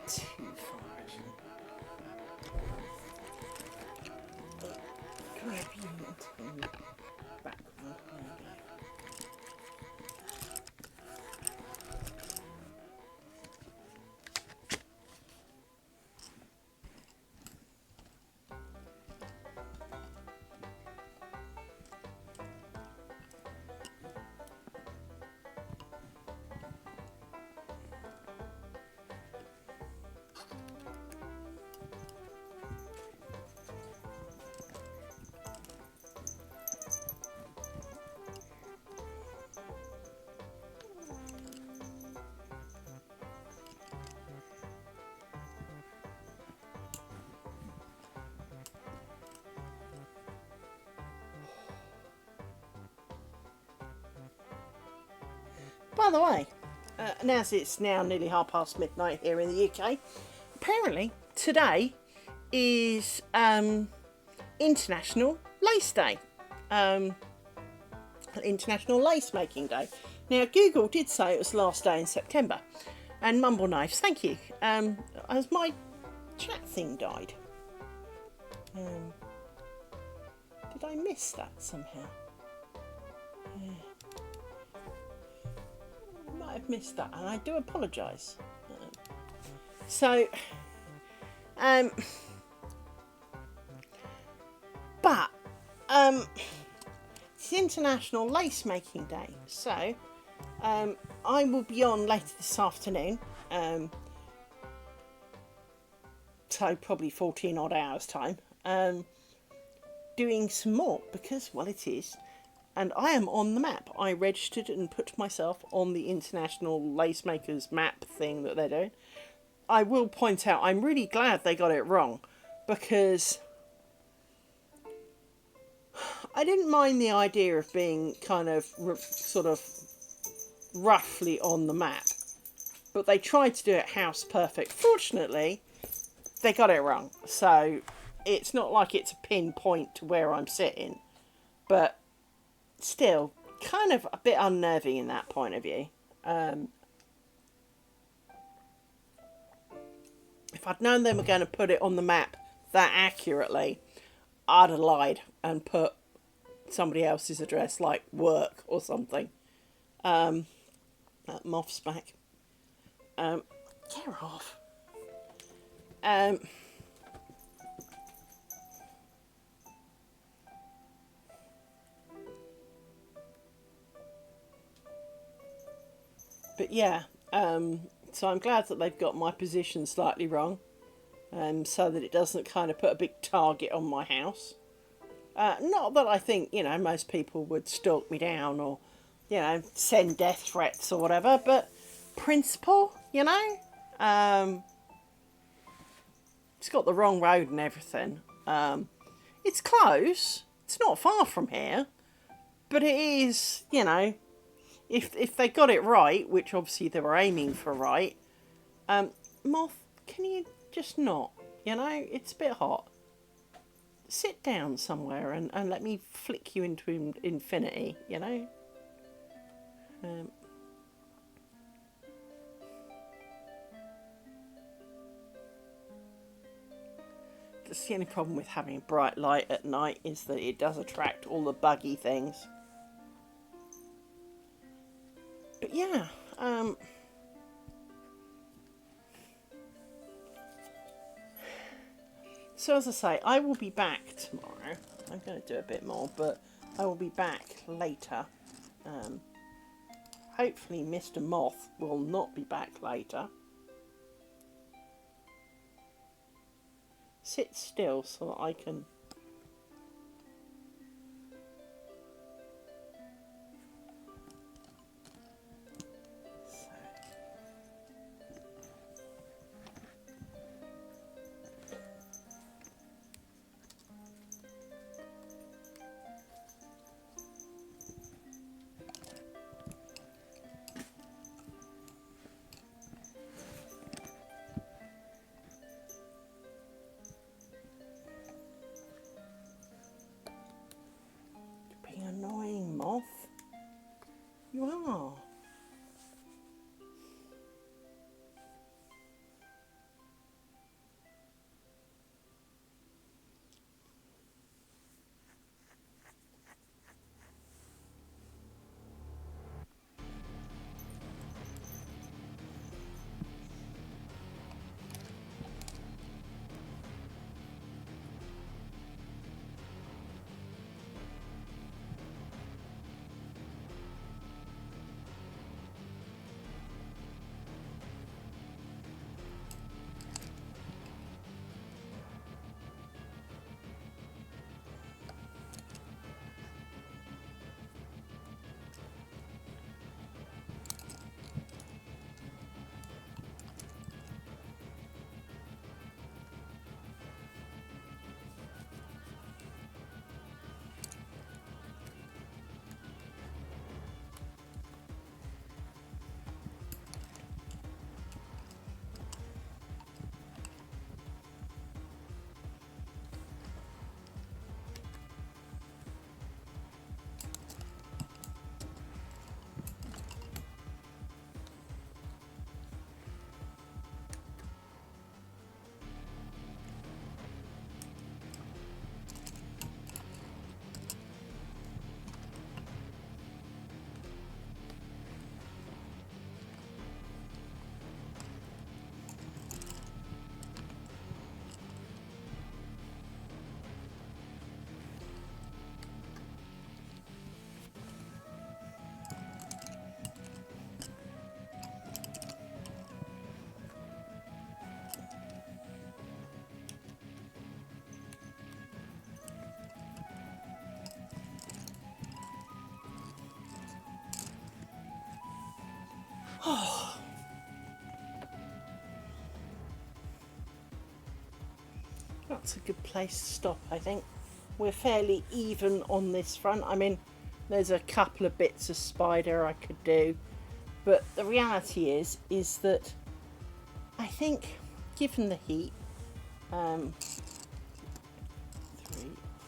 too far actually. Grab you and turn you backward maybe. By the way, as it's now nearly midnight here in the UK, apparently today is International Lace Day, International Lace Making Day. Now, Google did say it was the last day in September, and Mumble Knives, thank you, as my chat thing died. Did I miss that somehow? I've missed that, and I do apologise. But it's International Lace Making Day, so I will be on later this afternoon, so probably 14 odd hours time, doing some more, because, well, it is. And I am on the map. I registered and put myself on the International Lace Makers map thing that they're doing. I will point out, I'm really glad they got it wrong, because I didn't mind the idea of being kind of sort of roughly on the map, but they tried to do it house perfect. Fortunately, they got it wrong, so it's not like it's a pinpoint to where I'm sitting, but still kind of a bit unnerving in that point of view. If I'd known they were going to put it on the map that accurately, I'd have lied and put somebody else's address, like work or something. That moth's back. Get her off. But yeah, so I'm glad that they've got my position slightly wrong, so that it doesn't kind of put a big target on my house. Not that I think, you know, most people would stalk me down or, you know, send death threats or whatever, but principle, you know, it's got the wrong road and everything. It's close, it's not far from here, but it is, you know, if they got it right, which obviously they were aiming for right, Moth, can you just not? You know, it's a bit hot. Sit down somewhere and let me flick you into infinity, you know? That's the only problem with having bright light at night, is that it does attract all the buggy things. But yeah, so as I say, I will be back tomorrow. I'm going to do a bit more, but I will be back later. Hopefully Mr. Moth will not be back later. Sit still so that I can... That's a good place to stop, I think. We're fairly even on this front. I mean, there's a couple of bits of spider I could do, but the reality is that I think, given the heat, 3,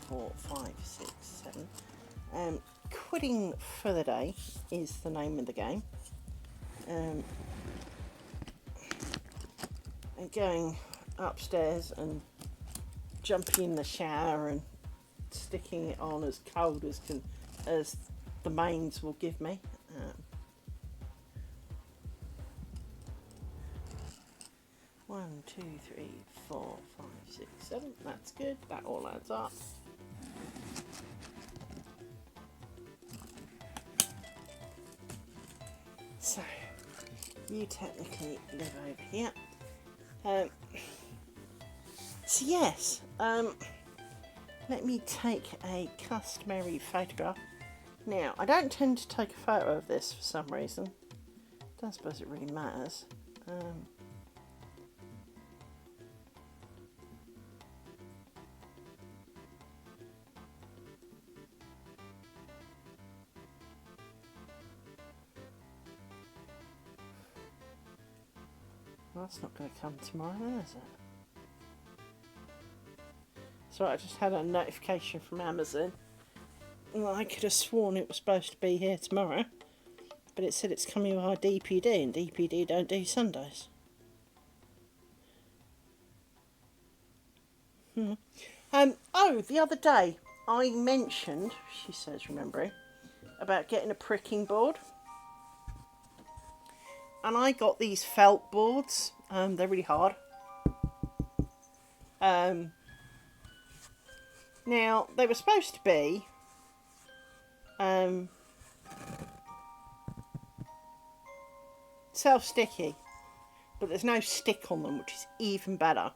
4, 5, 6, 7, quitting for the day is the name of the game. And going upstairs and jumping in the shower and sticking it on as cold as the mains will give me. 1, 2, 3, 4, 5, 6, 7. That's good. That all adds up. So you technically live over here. So yes, let me take a customary photograph. Now, I don't tend to take a photo of this for some reason. Don't suppose it really matters. Well, that's not going to come tomorrow, then, is it? So I just had a notification from Amazon. Well, I could have sworn it was supposed to be here tomorrow, but it said it's coming via DPD, and DPD don't do Sundays. Oh, the other day I mentioned, she says, remembering, about getting a pricking board. And I got these felt boards. They're really hard. Now, they were supposed to be self-sticky, but there's no stick on them, which is even better.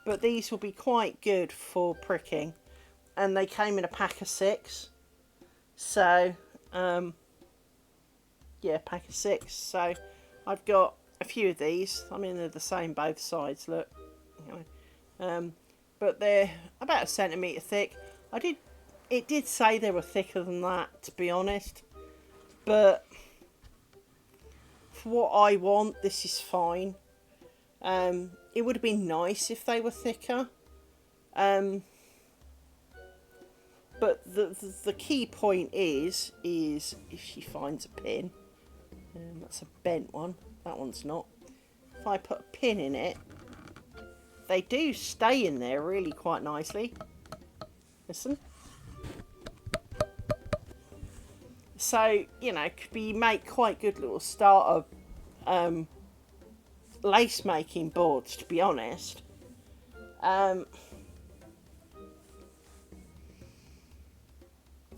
But these will be quite good for pricking, and they came in a pack of 6. So, yeah, pack of 6. So, I've got a few of these. I mean, they're the same both sides. Look, you know. But they're about 1 centimetre thick. It did say they were thicker than that, to be honest. But for what I want, this is fine. It would have been nice if they were thicker. But the key point is if she finds a pin, that's a bent one. That one's not. If I put a pin in it, they do stay in there really quite nicely. Listen. So, you know, could be make quite good little starter lace making boards, to be honest.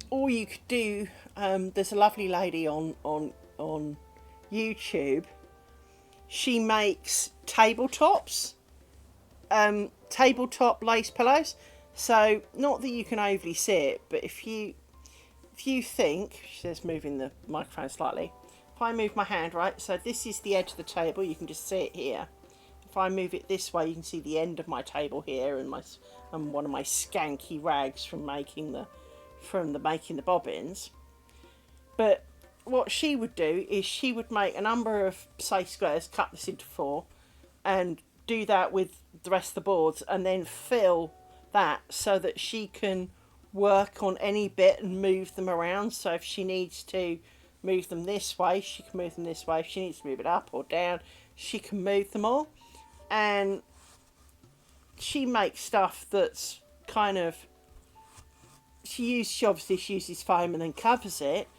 Or you could do, there's a lovely lady on YouTube. She makes tabletops. Tabletop lace pillows. So, not that you can overly see it, but if you think, she says moving the microphone slightly, if I move my hand, right, so this is the edge of the table, you can just see it here. If I move it this way, you can see the end of my table here, and one of my skanky rags from making the bobbins. But what she would do is she would make a number of, say, squares, cut this into 4, and do that with the rest of the boards, and then fill that so that she can work on any bit and move them around. So if she needs to move them this way, she can move them this way. If she needs to move it up or down, she can move them all. And she makes stuff that's kind of, she obviously uses foam and then covers it,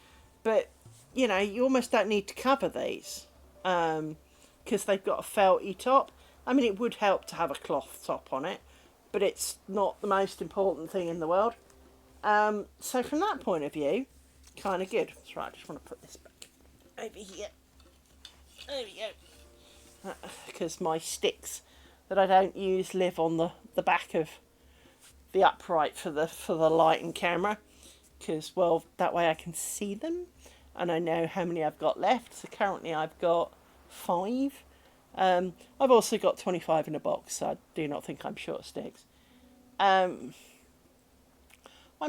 but you know, you almost don't need to cover these because they've got a felty top. I mean, it would help to have a cloth top on it, but it's not the most important thing in the world. So from that point of view, kind of good. That's right, I just want to put this back over here. There we go. Because my sticks that I don't use live on the back of the upright for the light and camera. Because, well, that way I can see them. and I know how many I've got left. So currently I've got 5. I've also got 25 in a box, so I do not think I'm short sticks. I'm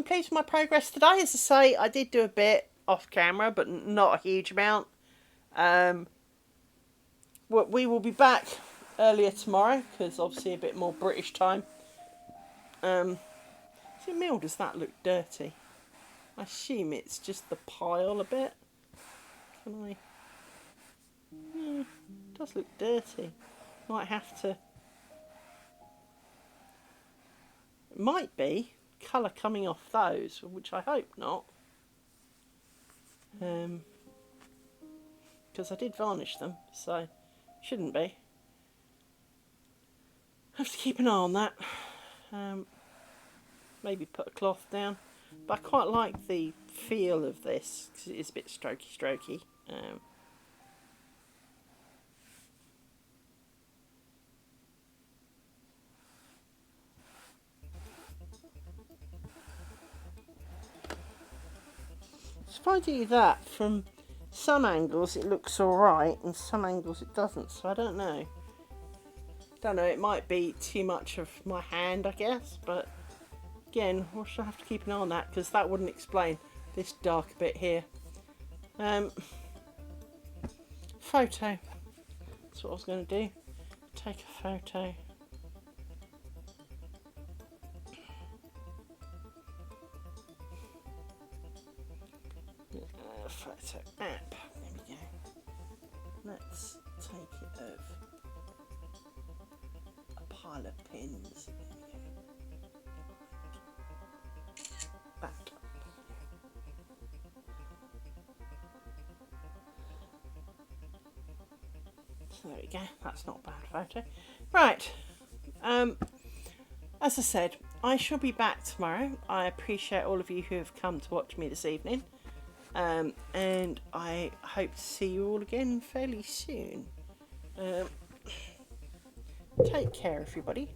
pleased with my progress today. As I say, I did do a bit off camera, but not a huge amount. We will be back earlier tomorrow, because obviously a bit more British time. See, Mill, does that look dirty? I assume it's just the pile a bit. Can I? Yeah, it does look dirty. Might have to. It might be colour coming off those, which I hope not. Because I did varnish them, so shouldn't be. Have to keep an eye on that. Maybe put a cloth down. But I quite like the feel of this, because it is a bit strokey. So if I do that, from some angles it looks alright, and some angles it doesn't, so I don't know. It might be too much of my hand, I guess, but again, we'll have to keep an eye on that, because that wouldn't explain this dark bit here. Photo. That's what I was going to do. Take a photo. Photo app. There we go. Let's take it of a pile of pins. There we go. That. So there we go. That's not a bad photo. Right. As I said, I shall be back tomorrow. I appreciate all of you who have come to watch me this evening. And I hope to see you all again fairly soon. Take care, everybody.